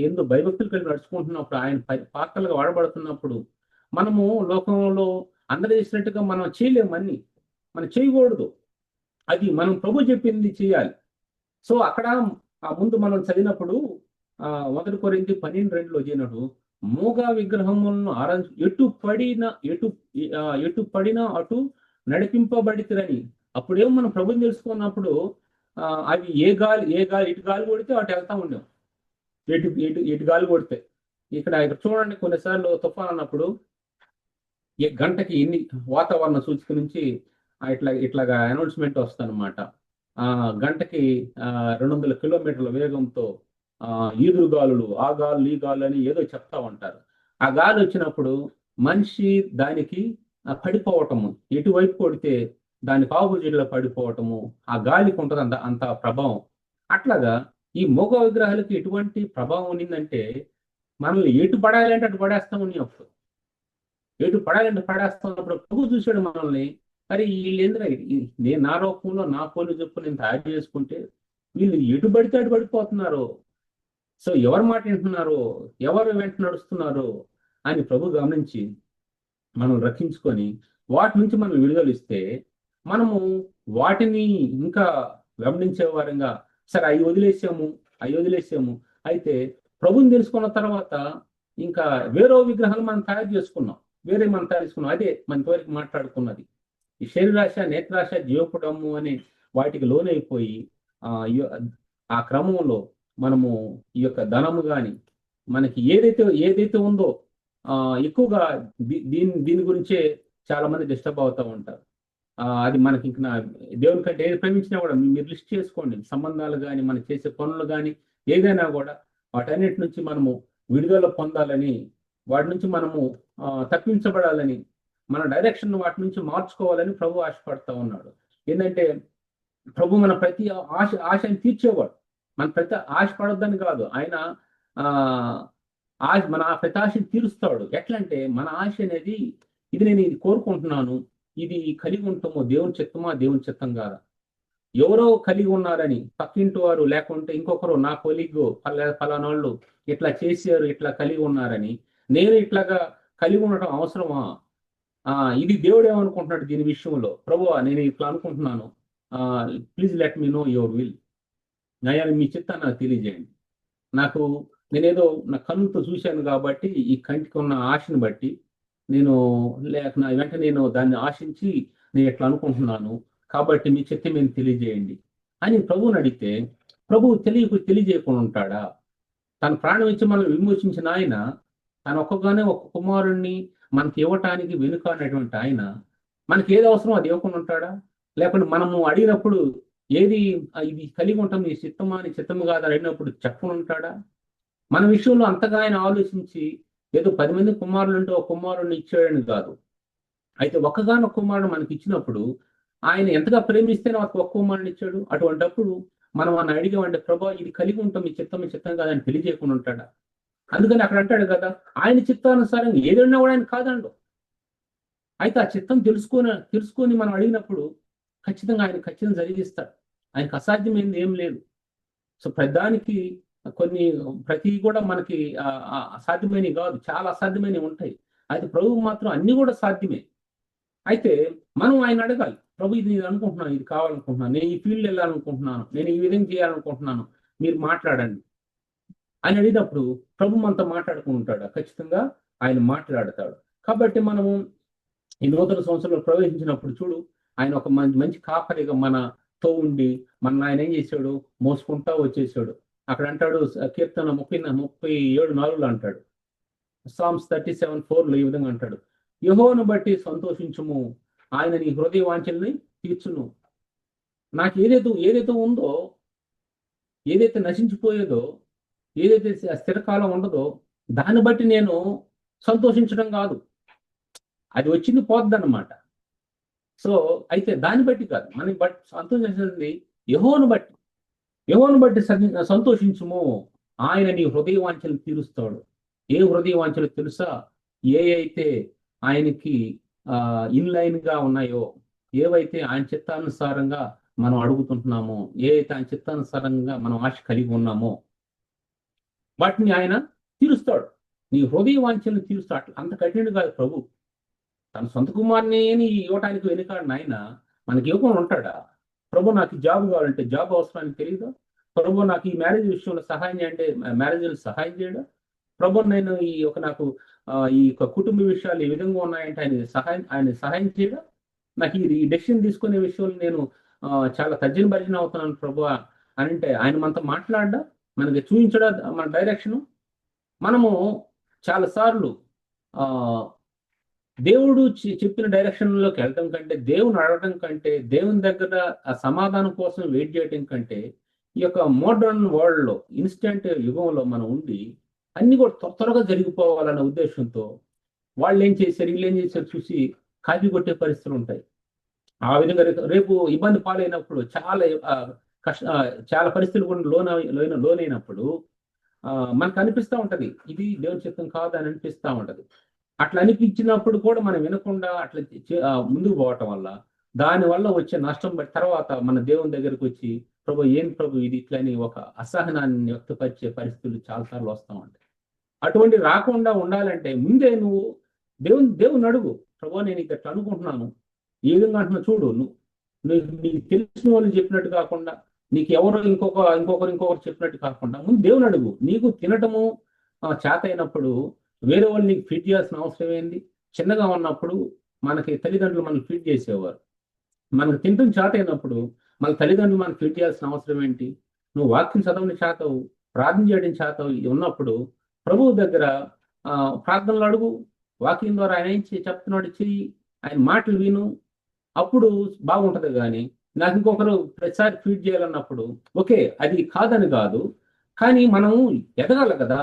Speaker 1: ఏందో భయభక్తులు కలిగి నడుచుకుంటున్నప్పుడు, ఆయన పాత్రలుగా వాడబడుతున్నప్పుడు మనము లోకంలో అందరూ చేసినట్టుగా మనం చేయలేము, మనం చేయకూడదు. అది మనం ప్రభు చెప్పింది చేయాలి. సో అక్కడ ముందు మనం చదివినప్పుడు 1 కొరింథీ 12:2 చేయనప్పుడు మూగ విగ్రహములను ఎటు పడినా అటు నడిపింపబడితిరని. అప్పుడేమో మనం ప్రభుని తెలుసుకున్నప్పుడు అవి ఇటు గాలి కొడితే అటు వెళ్తా ఉండాం, ఎటు గాలి కొడితే. ఇక్కడ చూడండి, కొన్నిసార్లు తుఫాన్ అన్నప్పుడు గంటకి ఎన్ని వాతావరణ సూచిక నుంచి ఇట్లాగా అనౌన్స్మెంట్ వస్తుందన్నమాట. గంటకి 200 కిలోమీటర్ల వేగంతో ఈదురు గాలులు, ఆ గాలు ఈ గాలు అని ఏదో చెప్తా ఉంటారు. ఆ గాలి వచ్చినప్పుడు మనిషి దానికి పడిపోవటము, ఎటువైపు కొడితే దానికి ఆపోజిట్లో పడిపోవటము, ఆ గాలికి ఉంటుంది అంత ప్రభావం. అట్లాగా ఈ మూగ విగ్రహాలకి ఎటువంటి ప్రభావం ఉన్నిందంటే, మనల్ని ఎటు పడాలంటే అటు పడేస్తామని, అప్పుడు ఎటు పడాలంటే పడేస్తున్నప్పుడు ప్రభు చూశాడు మనల్ని, అరే వీళ్ళేంద్ర నేను నా రూపంలో నా పోలు చెప్పు నేను తయారు చేసుకుంటే వీళ్ళు ఎటు పడితే అటు పడిపోతున్నారు. సో ఎవరు మాట వింటున్నారు, ఎవరు వెంట నడుస్తున్నారు అని ప్రభు గమనించి మనం రక్షించుకొని వాటి నుంచి మనం విడుదలిస్తే, మనము వాటిని ఇంకా గమనించే వారంగా సరే అవి వదిలేసాము. అయితే ప్రభుని తెలుసుకున్న తర్వాత ఇంకా వేరే విగ్రహాలు మనం తయారు చేసుకున్నాం. వేరే మంత్రాలు తీసుకున్నాం. అదే మన ఇంతవరకు మాట్లాడుకున్నది. ఈ శరీరాశ, నేత్రాశ, జీవపుడము అనే వాటికి లోనైపోయి ఆ క్రమంలో మనము ఈ యొక్క ధనము కానీ మనకి ఏదైతే ఉందో ఎక్కువగా దీని గురించే చాలా మంది డిస్టర్బ్ అవుతూ ఉంటారు. అది మనకి ఇంకా దేవుని కంటే ఏది ప్రేమించినా కూడా మీరు లిస్ట్ చేసుకోండి. సంబంధాలు కానీ మనం చేసే పనులు కానీ ఏదైనా కూడా వాటన్నిటి నుంచి మనము విడుదల పొందాలని, వాటి నుంచి మనము తప్పించబడాలని, మన డైరెక్షన్ వాటి నుంచి మార్చుకోవాలని ప్రభు ఆశపడతా ఉన్నాడు. ఏంటంటే ప్రభు మన ప్రతి ఆశని తీర్చేవాడు. మన ప్రతి ఆశ పడొద్దని కాదు, ఆయన మన ప్రతి ఆశని తీరుస్తాడు. ఎట్లంటే మన ఆశ అనేది ఇది నేను ఇది కోరుకుంటున్నాను, ఇది కలిగి ఉంటామో దేవుని చిత్తమా దేవుని చిత్తం కాదా, ఎవరో కలిగి ఉన్నారని పక్కింటి వారు లేకుంటే ఇంకొకరు నా కొలీగ్ ఫలానాళ్ళు ఇట్లా చేశారు, ఇట్లా కలిగి ఉన్నారని నేను ఇట్లాగా కలిగి ఉండటం అవసరమా? ఇది దేవుడు ఏమనుకుంటున్నాడు దీని విషయంలో? ప్రభువా నేను ఇట్లా అనుకుంటున్నాను, please let me know your will. నయాన్ని మీ చిత్తాన్ని నాకు తెలియజేయండి. నేనేదో నా కన్నుతో చూశాను కాబట్టి ఈ కంటికి ఉన్న ఆశని బట్టి నేను నా వెంట నేను దాన్ని ఆశించి నేను ఎట్లా అనుకుంటున్నాను, కాబట్టి మీ చిత్తం మేము తెలియజేయండి అని ప్రభువుని అడిగితే ప్రభువు తెలియజేయకుండా ఉంటాడా? తన ప్రాణం ఇచ్చి మనం విమోచించిన ఆయన, తన ఒక్కగానే ఒక కుమారుణ్ణి మనకి ఇవ్వటానికి వెనుక అనేటువంటి ఆయన మనకి ఏది అవసరం అది ఇవ్వకుండా ఉంటాడా? లేకుంటే మనము అడిగినప్పుడు ఇది కలిగి ఉంటాం నీ చిత్తమా నీ చిత్తము కాదు అడిగినప్పుడు చెప్పకుండా ఉంటాడా? మన విషయంలో అంతగా ఆయన ఆలోచించి ఏదో 10 మంది కుమారులు ఉంటే ఒక కుమారుడిని ఇచ్చాడని కాదు. అయితే ఒక్కగానొక్క కుమారుడు మనకి ఇచ్చినప్పుడు ఆయన ఎంతగా ప్రేమిస్తేనే ఒక కుమారుని ఇచ్చాడు. అటువంటిప్పుడు మనం అన్న అడిగామంటే ప్రభా ఇది కలిగి ఉంటాం మీ చిత్తం కాదని తెలియజేయకుండా ఉంటాడా? అందుకని అక్కడ అంటాడు కదా, ఆయన చిత్తానుసారంగా ఏదైనా కూడా ఆయన కాదండు. అయితే ఆ చిత్తం తెలుసుకొని మనం అడిగినప్పుడు ఖచ్చితంగా జరిగిస్తాడు. ఆయనకు అసాధ్యమైనది ఏం లేదు. సో ప్రధానికి ప్రతి కూడా మనకి అసాధ్యమైనవి కాదు, చాలా అసాధ్యమైనవి ఉంటాయి. అయితే ప్రభువు మాత్రం అన్ని కూడా సాధ్యమే. అయితే మనం ఆయన అడగాలి, ప్రభు ఇది నేను అనుకుంటున్నాను, ఇది కావాలనుకుంటున్నాను, నేను ఈ ఫీల్డ్ వెళ్ళాలనుకుంటున్నాను, నేను ఈ విధంగా చేయాలనుకుంటున్నాను, మీరు మాట్లాడండి అని అడిగినప్పుడు ప్రభు మనతో మాట్లాడుకుంటాడు. ఖచ్చితంగా ఆయన మాట్లాడతాడు. కాబట్టి మనము ఈ నూతన సంవత్సరంలో ప్రవేశించినప్పుడు చూడు, ఆయన ఒక మంచి కాపరిగా మనతో ఉండి ఆయన ఏం చేశాడు, మోసుకుంటా వచ్చేసాడు. అక్కడ అంటాడు కీర్తన 37:4 అంటాడు, సామ్స్ 37:4 ఈ విధంగా అంటాడు, యెహోవాను బట్టి సంతోషించుము, ఆయన నీ హృదయ వాంఛల్ని తీర్చును. నాకు ఏదైతే ఉందో, ఏదైతే నశించిపోయేదో, ఏదైతే స్థిరకాలం ఉండదో దాన్ని బట్టి నేను సంతోషించడం కాదు, అది వచ్చింది పోద్దన్నమాట. సో అయితే దాన్ని బట్టి కాదు, మనం బట్టి సంతోషించింది యెహోవాను బట్టి సంతోషించుము, ఆయన నీ హృదయ వాంఛలు తీరుస్తాడు. ఏ హృదయ వాంఛలు తెలుసా? అయితే ఆయనకి ఇన్లైన్ గా ఉన్నాయో, ఏవైతే ఆయన చిత్తానుసారంగా మనం అడుగుతుంటున్నామో, ఏవైతే ఆయన చిత్తానుసారంగా మనం ఆశ కలిగి ఉన్నామో వాటిని ఆయన తీరుస్తాడు. నీ హృదయ వాంఛలను తీరుస్తాడు. అంత కఠినుడు కాదు ప్రభు. తన సొంత కుమార్ని ఇవ్వటానికి వెనుకాడిన ఆయన మనకి ఇవ్వకుండా ఉంటాడా? ప్రభు నాకు జాబ్ కావాలంటే జాబ్ అవసరానికి తెలియదు. ప్రభు నాకు ఈ మ్యారేజ్ విషయంలో సహాయం చేయంటే మ్యారేజ్లు సహాయం చేయడం. ప్రభు నేను నాకు ఈ కుటుంబ విషయాలు ఈ విధంగా ఉన్నాయంటే ఆయన సహాయం చేయడం. నాకు ఈ డెసిషన్ తీసుకునే విషయంలో నేను చాలా తర్జన భర్జన అవుతున్నాను ప్రభు అని అంటే ఆయన మనతో మాట్లాడ్డా, మనకి చూపించడా మన డైరెక్షను. మనము చాలాసార్లు దేవుడు చెప్పిన డైరెక్షన్లోకి వెళ్ళటం కంటే, దేవుని అడగటం కంటే, దేవుని దగ్గర ఆ సమాధానం కోసం వెయిట్ చేయటం కంటే, ఈ యొక్క మోడర్న్ వరల్డ్లో ఇన్స్టెంట్ యుగంలో మనం ఉండి అన్ని కూడా త్వరగా జరిగిపోవాలనే ఉద్దేశంతో వాళ్ళు ఏం చేశారు, వీళ్ళు ఏం చేశారు చూసి కాపీ కొట్టే పరిస్థితులు ఉంటాయి. ఆ విధంగా రేపు ఇబ్బంది పాలైనప్పుడు చాలా పరిస్థితులు కూడా లోనైనప్పుడు మనకు అనిపిస్తూ ఉంటది ఇది దేవుని చిత్తం కాదు అని అనిపిస్తూ ఉంటది. అట్లా అనిపించినప్పుడు కూడా మనం వినకుండా అట్లా ముందుకు పోవటం వల్ల దానివల్ల వచ్చే నష్టం బట్టి తర్వాత మన దేవుని దగ్గరికి వచ్చి ప్రభు ఇది ఇట్లని ఒక అసహనాన్ని వ్యక్తపరిచే పరిస్థితులు చాలాసార్లు వస్తూ ఉంటాయి. అటువంటి రాకుండా ఉండాలంటే ముందే నువ్వు దేవుని అడుగు, ప్రభు నేను ఇట్లా అనుకుంటున్నాను, ఏ విధంగా అంటున్నా చూడు, నీకు తెలిసిన వాళ్ళు చెప్పినట్టు కాకుండా, నీకు ఎవరో ఇంకొకరు చెప్పినట్టు కాకుండా ముందు దేవుని అడుగు. నీకు తినటము చేత అయినప్పుడు వేరే వాళ్ళు నీకు ఫిట్ చేయాల్సిన అవసరం ఏంది? చిన్నగా ఉన్నప్పుడు మనకి తల్లిదండ్రులు మనల్ని ఫీడ్ చేసేవారు. మనకు తింటం చేత అయినప్పుడు మన తల్లిదండ్రులు మనకు ఫీడ్ చేయాల్సిన అవసరం ఏంటి? నువ్వు వాక్యం చదవని చేతవు, ప్రార్థన చేయడం చేతవు ఉన్నప్పుడు ప్రభువు దగ్గర ప్రార్థనలు అడుగు, వాక్యం ద్వారా ఆయన ఏం చెప్తున్నాడు చెయ్యి, ఆయన మాటలు విను, అప్పుడు బాగుంటది. కానీ నాకు ఇంకొకరు ప్రతిసారి ఫీడ్ చేయాలన్నప్పుడు ఓకే, అది కాదని కాదు, కానీ మనం ఎదగాలి కదా,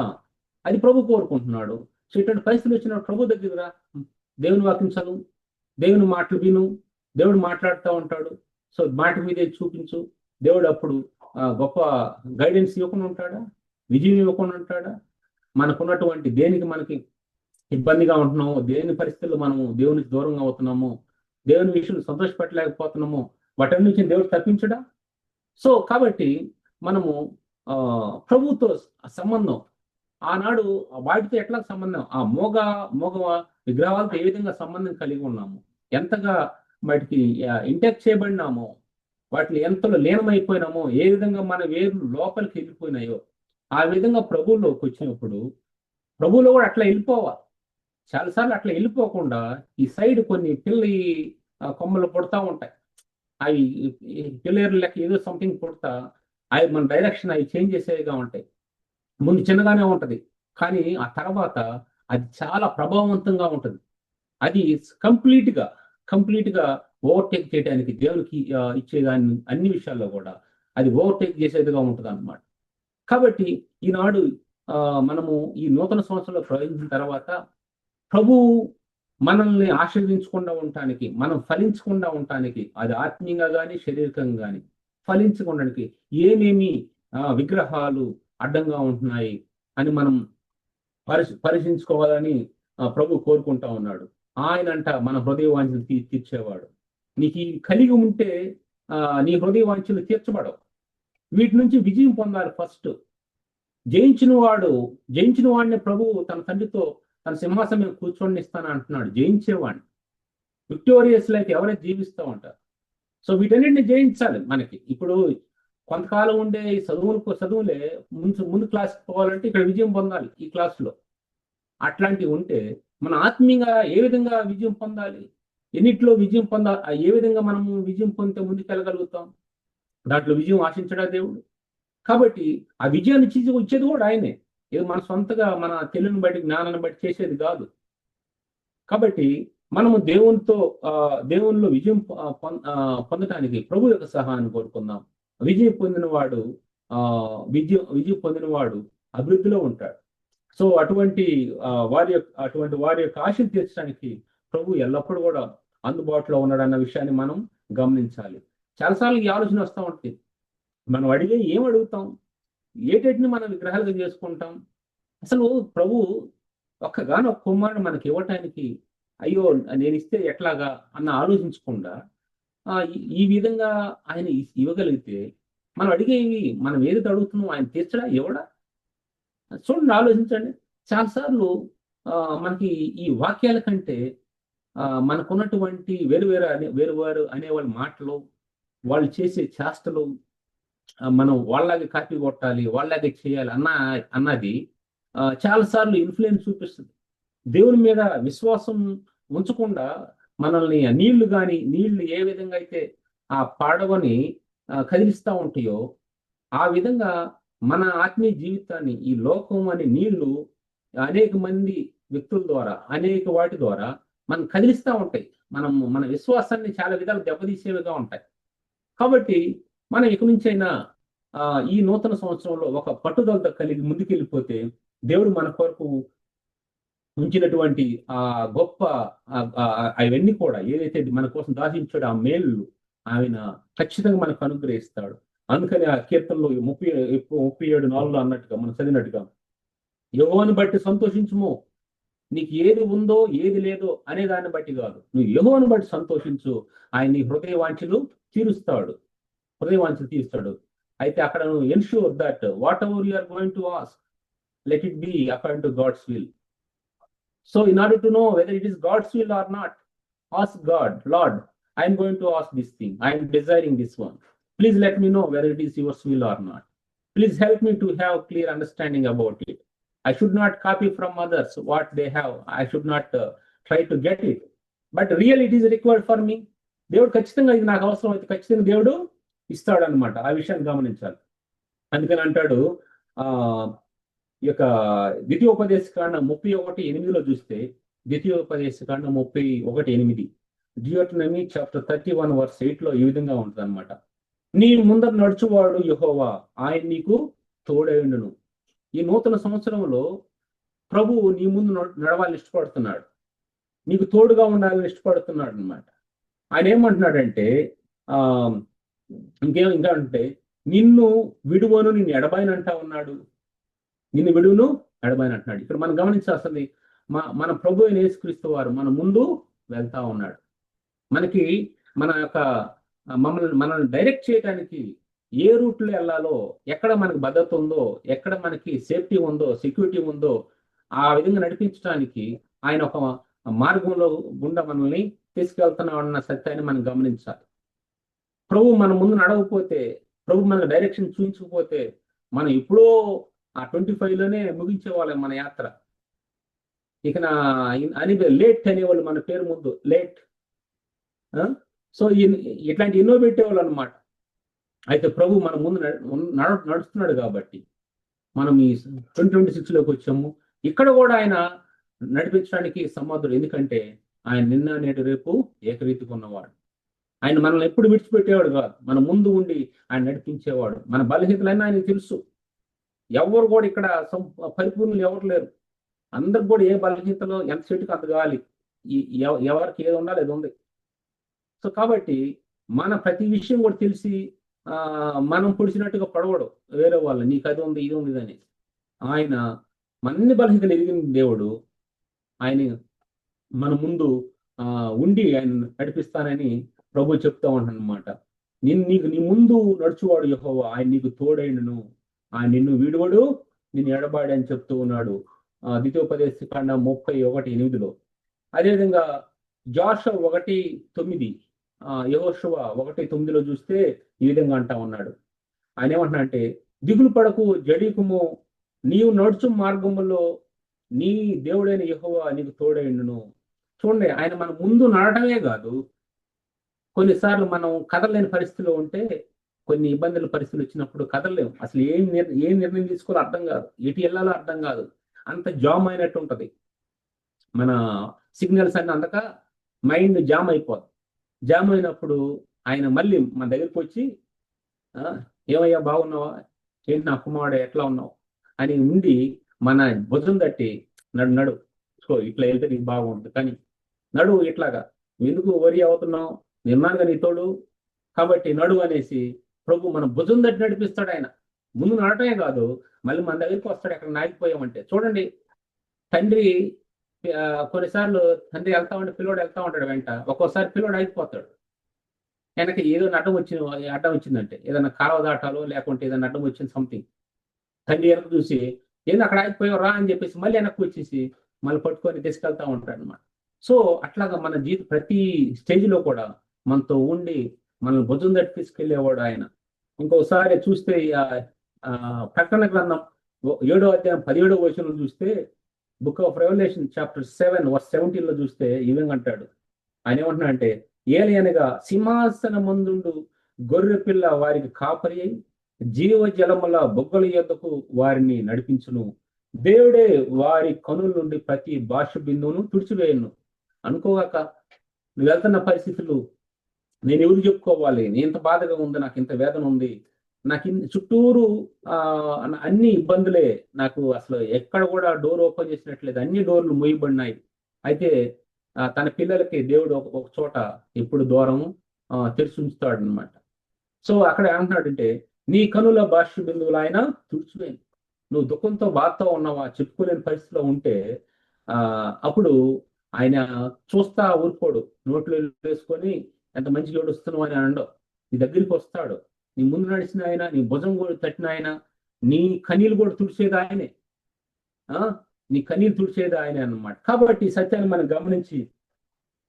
Speaker 1: అది ప్రభు కోరుకుంటున్నాడు. సో ఇటువంటి పరిస్థితులు వచ్చిన ప్రభు దగ్గర రా, దేవుని వాక్యం చదువు, దేవుని మాటలు విను, దేవుడు మాట్లాడుతూ ఉంటాడు. సో మాట మీదే చూపించు. దేవుడు అప్పుడు గొప్ప గైడెన్స్ ఇవ్వకుండా ఉంటాడా? విజయం ఇవ్వకుండా ఉంటాడా? మనకున్నటువంటి దేనికి మనకి ఇబ్బందిగా ఉంటున్నామో, దేని పరిస్థితుల్లో మనము దేవునికి దూరంగా అవుతున్నామో, దేవుని విషయంలో సంతోషపెట్టలేకపోతున్నామో, వాటి నుంచి దేవుడు తప్పించడా? సో కాబట్టి మనము ప్రభుతో సంబంధం ఆనాడు వాటితో ఎట్లా సంబంధం, ఆ మోగ విగ్రహాలతో ఏ విధంగా సంబంధం కలిగి ఉన్నాము, ఎంతగా వాటికి ఇంటాక్ట్ చేయబడినామో, వాటిని ఎంతలో లీనమైపోయినామో, ఏ విధంగా మన వేర్లు లోపలికి వెళ్ళిపోయినాయో, ఆ విధంగా ప్రభువులోకి వచ్చినప్పుడు ప్రభువులో కూడా అట్లా వెళ్ళిపోవాలి. చాలాసార్లు అట్లా వెళ్ళిపోకుండా ఈ సైడ్ కొన్ని పిల్లి కొమ్మలు పుడతా ఉంటాయి. అవి పిల్లేరు లెక్క ఏదో సంథింగ్ పుడతా, అవి మన డైరెక్షన్ అవి చేంజ్ చేసేవిగా ఉంటాయి. ముందు చిన్నగానే ఉంటది, కానీ ఆ తర్వాత అది చాలా ప్రభావవంతంగా ఉంటుంది. అది కంప్లీట్ గా ఓవర్టేక్ చేయడానికి దేవునికి ఇచ్చేదాన్ని అన్ని విషయాల్లో కూడా అది ఓవర్టేక్ చేసేదిగా ఉంటుంది అన్నమాట. కాబట్టి ఈనాడు మనము ఈ నూతన సంవత్సరంలో ప్రవేశించిన తర్వాత ప్రభు మనల్ని ఆశీర్వదించకుండా ఉండటానికి, మనం ఫలించకుండా ఉండటానికి, అది ఆత్మీయంగా కానీ శారీరకంగా కానీ ఫలించకుండానికి ఏమేమి విగ్రహాలు అడ్డంగా ఉంటున్నాయి అని మనం పరిశీలించుకోవాలని ప్రభు కోరుకుంటా ఉన్నాడు. ఆయనంట మన హృదయ వాంఛలు తీర్చేవాడు. నీకు ఈ కలిగి ఉంటే నీ హృదయ వాంఛలు తీర్చబడవు. వీటి నుంచి విజయం పొందాలి. ఫస్ట్ జయించిన వాడిని ప్రభువు తన తండ్రితో తన సింహాసనం కూర్చొని ఇస్తాను అంటున్నాడు. జయించేవాడిని, విక్టోరియస్ లైఫ్ ఎవరైతే జీవిస్తూ ఉంటారు. సో వీటన్నిటిని జయించాలి. మనకి ఇప్పుడు కొంతకాలం ఉండే ఈ చదువులే ముందు క్లాస్కి పోవాలంటే ఇక్కడ విజయం పొందాలి. ఈ క్లాసులో అట్లాంటివి ఉంటే మన ఆత్మీయంగా ఏ విధంగా విజయం పొందాలి, ఎన్నిట్లో విజయం పొందాలి, ఏ విధంగా మనము విజయం పొందితే ముందుకెళ్ళగలుగుతాం, దాంట్లో విజయం ఆశించడా దేవుడు. కాబట్టి ఆ విజయాన్ని ఇచ్చేది కూడా ఆయనే. ఏదో మన సొంతగా మన తెలివిని బట్టి జ్ఞానాన్ని బట్టి చేసేది కాదు. కాబట్టి మనము దేవునిలో విజయం పొందటానికి ప్రభు యొక్క సహాయాన్ని కోరుకుందాం. విజయం పొందినవాడు అభివృద్ధిలో ఉంటాడు. సో అటువంటి వారి యొక్క ఆశలు తీర్చడానికి ప్రభు ఎల్లప్పుడూ కూడా అందుబాటులో ఉన్నాడన్న విషయాన్ని మనం గమనించాలి. చాలాసార్లు ఈ ఆలోచన వస్తూ ఉంటుంది, మనం ఏం అడుగుతాం, ఏటేటిని మనం విగ్రహాలుగా చేసుకుంటాం. అసలు ప్రభు ఒక్క కుమారుడు మనకి ఇవ్వటానికి అయ్యో నేను ఇస్తే ఎట్లాగా అన్న ఆలోచించకుండా ఈ విధంగా ఆయన ఇవ్వగలిగితే మనం అడిగేవి, మనం ఏదైతే అడుగుతున్నామో ఆయన తీర్చడా, ఇవ్వడా? చూడండి, ఆలోచించండి. చాలాసార్లు మనకి ఈ వాక్యాల కంటే మనకున్నటువంటి వేరు అనేవాళ్ళ మాటలు, వాళ్ళు చేసే చేష్టలు, మనం వాళ్ళలాగే కాపీ కొట్టాలి, వాళ్ళలాగే చేయాలి అన్నది చాలాసార్లు ఇన్ఫ్లుయెన్స్ చూపిస్తుంది. దేవుని మీద విశ్వాసం ఉంచకుండా మనల్ని నీళ్లు ఏ విధంగా అయితే ఆ పడవని కదిలిస్తూ ఉంటాయో ఆ విధంగా మన ఆత్మీయ జీవితాన్ని ఈ లోకం అనే నీళ్లు అనేక మంది వ్యక్తుల ద్వారా, అనేక వాటి ద్వారా మనం కదిలిస్తూ ఉంటాయి. మన విశ్వాసాన్ని చాలా విధాలు దెబ్బతీసేవిగా ఉంటాయి. కాబట్టి మనం ఇక నుంచైనా ఈ నూతన సంవత్సరంలో ఒక పట్టుదలతో కలిగి ముందుకెళ్ళిపోతే దేవుడు మన కొరకు ఉంచినటువంటి ఆ గొప్ప అవన్నీ కూడా ఏదైతే మన కోసం దాచించాడో ఆ మేలు ఆయన ఖచ్చితంగా మనకు అనుగ్రహిస్తాడు. అందుకని ఆ కీర్తనలో 37:4 అన్నట్టుగా మనం చదివినట్టుగా యెహోవాను బట్టి సంతోషించుము, నీకు ఏది ఉందో ఏది లేదో అనే దాన్ని బట్టి కాదు, నువ్వు యెహోవాను బట్టి సంతోషించు, ఆయన నీ హృదయ వాంఛలు తీరుస్తాడు. అయితే అక్కడ నువ్వు ensure that whatever you are going to ask, let it be according to God's విల్. So in order to know whether it is God's will or not, ask God, Lord, I am going to ask this thing, I am desiring this one, please let me know whether it is your will or not. Please help me to have clear understanding about it. I should not copy from others what they have. I should not try to get it, but real it is required for me. దేవుడు ఖచ్చితంగా ఇది నాకు అవసరం అయితే ఖచ్చితంగా దేవుడు ఇస్తాడు అనమాట. ఆ విషయాన్ని గమనించాలి. అందుకని అంటాడు ఈ యొక్క ద్వితీయోపదేశకాండ 31:8 చూస్తే, ద్వితీయోపదేశకాండ 31:8, డ్యూటెరోనమీ చాప్టర్ 31:8 ఈ విధంగా ఉంటుంది అనమాట. నీ ముందర నడుచువాడు యెహోవా, ఆయన నీకు తోడైండును. ఈ నూతన సంవత్సరంలో ప్రభువు నీ ముందు నడవాలని ఇష్టపడుతున్నాడు, నీకు తోడుగా ఉండాలని ఇష్టపడుతున్నాడు అనమాట. ఆయన ఏమంటున్నాడంటే ఇంకా అంటే నిన్ను విడువను, నిన్ను ఎడబాయనంటా ఉన్నాడు, నిన్ను విడువును ఎడబాయని అంటున్నాడు. ఇక్కడ మనం గమనించాల్సింది, మన ప్రభు అయిన యేసుక్రీస్తు వారు మన ముందు వెళ్తా ఉన్నాడు. మనకి మన యొక్క మనల్ని డైరెక్ట్ చేయడానికి ఏ రూట్లో వెళ్ళాలో, ఎక్కడ మనకి భద్రత ఉందో, ఎక్కడ మనకి సేఫ్టీ ఉందో, సెక్యూరిటీ ఉందో, ఆ విధంగా నడిపించడానికి ఆయన ఒక మార్గంలో గుండా మనల్ని తీసుకెళ్తున్నాడు అన్న సత్యాన్ని మనం గమనించాలి. ప్రభు మన ముందు నడవకపోతే, ప్రభు మన డైరెక్షన్ చూపించకపోతే, మనం ఎప్పుడో ఆ 25లోనే ముగించేవాళ్ళం మన యాత్ర. ఇక అని లేట్ అనేవాళ్ళు, మన పేరు ముందు లేట్. సో ఇట్లాంటి ఎన్నో పెట్టేవాళ్ళు అనమాట. అయితే ప్రభు మన ముందు నడుస్తున్నాడు కాబట్టి మనం ఈ 2026లోకి వచ్చాము. ఇక్కడ కూడా ఆయన నడిపించడానికి సమర్థుడు. ఎందుకంటే ఆయన నిన్న నేడు రేపు ఏకరీతిగా ఉన్నవాడు. ఆయన మనల్ని ఎప్పుడు విడిచిపెట్టేవాడు కాదు, మన ముందు ఉండి ఆయన నడిపించేవాడు. మన బలహీనతలైనా ఆయనకు తెలుసు. ఎవరు కూడా ఇక్కడ పరిపూర్ణులు ఎవరు లేరు. అందరికి కూడా ఏ బలహీనతలో ఎంత చెట్టుకు అంత కావాలి, ఎవరికి ఏది ఉండాలి అది ఉంది. సో కాబట్టి మన ప్రతి విషయం కూడా తెలిసి మనం పొడిచినట్టుగా పడవడు వేరే వాళ్ళు, నీకు అది ఉంది ఇది ఉంది అని. ఆయన మన్ని బలహీనతలు ఎదిగిన దేవుడు, ఆయన మన ముందు ఉండి ఆయన నడిపిస్తానని ప్రభు చెప్తా ఉంటాను అనమాట. నీ ముందు నడుచువాడు యెహోవా, ఆయన నీకు తోడైండును, ఆయన నిన్ను విడువడు, నిన్ను ఎడబాడు అని చెప్తూ ఉన్నాడు ద్వితీయోపదేశకాండ 31:8. అదేవిధంగా జోషువ 1:9, యెహోషువ 1:9 చూస్తే ఈ విధంగా అంటా ఉన్నాడు. ఆయన ఏమంటున్నా అంటే, దిగులు పడకు, జడీకుము, నీవు నడుచు మార్గములో నీ దేవుడైన యెహోవా నీకు తోడైండును. చూడండి, ఆయన మన ముందు నడటమే కాదు, కొన్నిసార్లు మనం కదలలేని పరిస్థితిలో ఉంటే, కొన్ని ఇబ్బందుల పరిస్థితులు వచ్చినప్పుడు కదలలేము. అసలు ఏం నిర్ణయం తీసుకోవాలో అర్థం కాదు, ఎటు వెళ్ళాలో అర్థం కాదు, అంత జామ్ అయినట్టు ఉంటది. మన సిగ్నల్స్ అన్ని అందక మైండ్ జామ్ అయిపోద్ది. జామ్ అయినప్పుడు ఆయన మళ్ళీ మన దగ్గరికి వచ్చి, ఏమయ్యా బాగున్నావా, ఏంటి నా కుమారుడు ఎట్లా ఉన్నావు అని ఉండి మన భుజం తట్టి నడు సో ఇట్లా వెళ్తే నీకు బాగుంటుంది, కానీ నడు ఇట్లాగా, ఎందుకు వరి అవుతున్నావు, నిర్మాణంగా నీ తోడు కాబట్టి నడు అనేసి ప్రభు మన భుజం తట్టి నడిపిస్తాడు. ఆయన ముందు నడటమే కాదు, మళ్ళీ మన దగ్గరికి వస్తాడు ఎక్కడ నాగిపోయామంటే. చూడండి, తండ్రి కొన్నిసార్లు తండ్రి వెళ్తా ఉంటే పిల్లోడు వెళ్తా ఉంటాడు వెంట, ఒక్కోసారి పిల్లోడు ఆగిపోతాడు. వెనక ఏదో అడ్డం వచ్చిందంటే, ఏదైనా కాలువ దాటాలో లేకుంటే ఏదైనా అడ్డం వచ్చింది సంథింగ్, తండ్రి వెనక చూసి ఏంది అక్కడ ఆగిపోయావు రా అని చెప్పేసి మళ్ళీ వెనక్కి వచ్చేసి మళ్ళీ పట్టుకొని తీసుకెళ్తా ఉంటాడు అనమాట. సో అట్లాగా మన జీవితం ప్రతి స్టేజ్లో కూడా మనతో ఉండి మనల్ని భుజం తట్టి తీసుకెళ్లేవాడు ఆయన. ఇంకోసారి చూస్తే ప్రకటన గ్రంథం 7:17 చూస్తే, బుక్ ఆఫ్ రెవల్యూషన్ చాప్టర్ 7:17 చూస్తే ఈ విధంగా అంటాడు. ఆయన ఏమంటున్నా అంటే, ఏలయనగా సింహాసన ముందుండు గొర్రె పిల్ల వారికి కాపరి అయి జీవ జలముల బొగ్గల యొద్దకు వారిని నడిపించును, దేవుడే వారి కనుల నుండి ప్రతి భాష బిందువును తుడిచివేయను. అనుకోగాక నువ్వు వెళ్తున్న పరిస్థితులు నేను ఎవరు చెప్పుకోవాలి, నేను ఇంత బాధగా ఉంది, నాకు ఇంత వేదన ఉంది, నాకు చుట్టూరు అన్ని ఇబ్బందులే, నాకు అసలు ఎక్కడ కూడా డోర్ ఓపెన్ చేసినట్లేదు, అన్ని డోర్లు మూయబడినాయి. అయితే తన పిల్లలకి దేవుడు ఒక చోట ఎప్పుడు ద్వారం తెరిచి ఉంచుతాడు అనమాట. సో అక్కడ ఏమంటున్నాడంటే, నీ కనుల భాష బిందువులు ఆయన తుడిచివేయండి. నువ్వు దుఃఖంతో బాధతో ఉన్నావా, చెప్పుకోలేని పరిస్థితిలో ఉంటే అప్పుడు ఆయన చూస్తా ఊరుకోడు, నోట్లో వేసుకొని ఎంత మంచిగా ఏడుస్తున్నావు అని అనడం. నీ దగ్గరికి వస్తాడు, నీ ముందు నడిచిన ఆయన, నీ భుజం కూడా తట్టిన ఆయన, నీ కన్నీళ్ళు కూడా తుడిచేది ఆయనే, నీ కన్నీళ్ళు తుడిచేది ఆయనే అన్నమాట. కాబట్టి ఈ సత్యాన్ని మనం గమనించి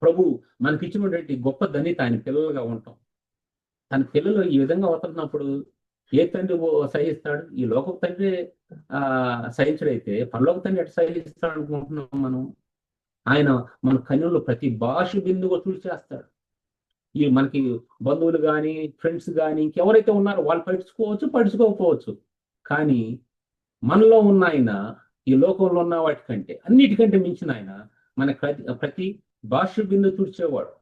Speaker 1: ప్రభు మనకి ఇచ్చినటువంటి గొప్ప ధన్యత ఆయన పిల్లలుగా ఉంటాం. తన పిల్లలు ఈ విధంగా అవుతున్నప్పుడు ఏ తండ్రి సహిస్తాడు? ఈ లోక తండ్రి సహించడైతే పరలోక తండ్రి ఎట్లా సహిస్తాడు అనుకుంటున్నాం మనం? ఆయన మన కన్నుల్లో ప్రతి భాష బిందువు చూసేస్తాడు. ఈ మనకి బంధువులు కానీ, ఫ్రెండ్స్ కానీ, ఇంకెవరైతే ఉన్నారో వాళ్ళు పట్టించుకోవచ్చు, పట్టించుకోకపోవచ్చు. కానీ మనలో ఉన్న ఆయన ఈ లోకంలో ఉన్న వాటికంటే అన్నిటికంటే మించిన ఆయన మన ప్రతి భాష బిందు తుడిచేవాడు.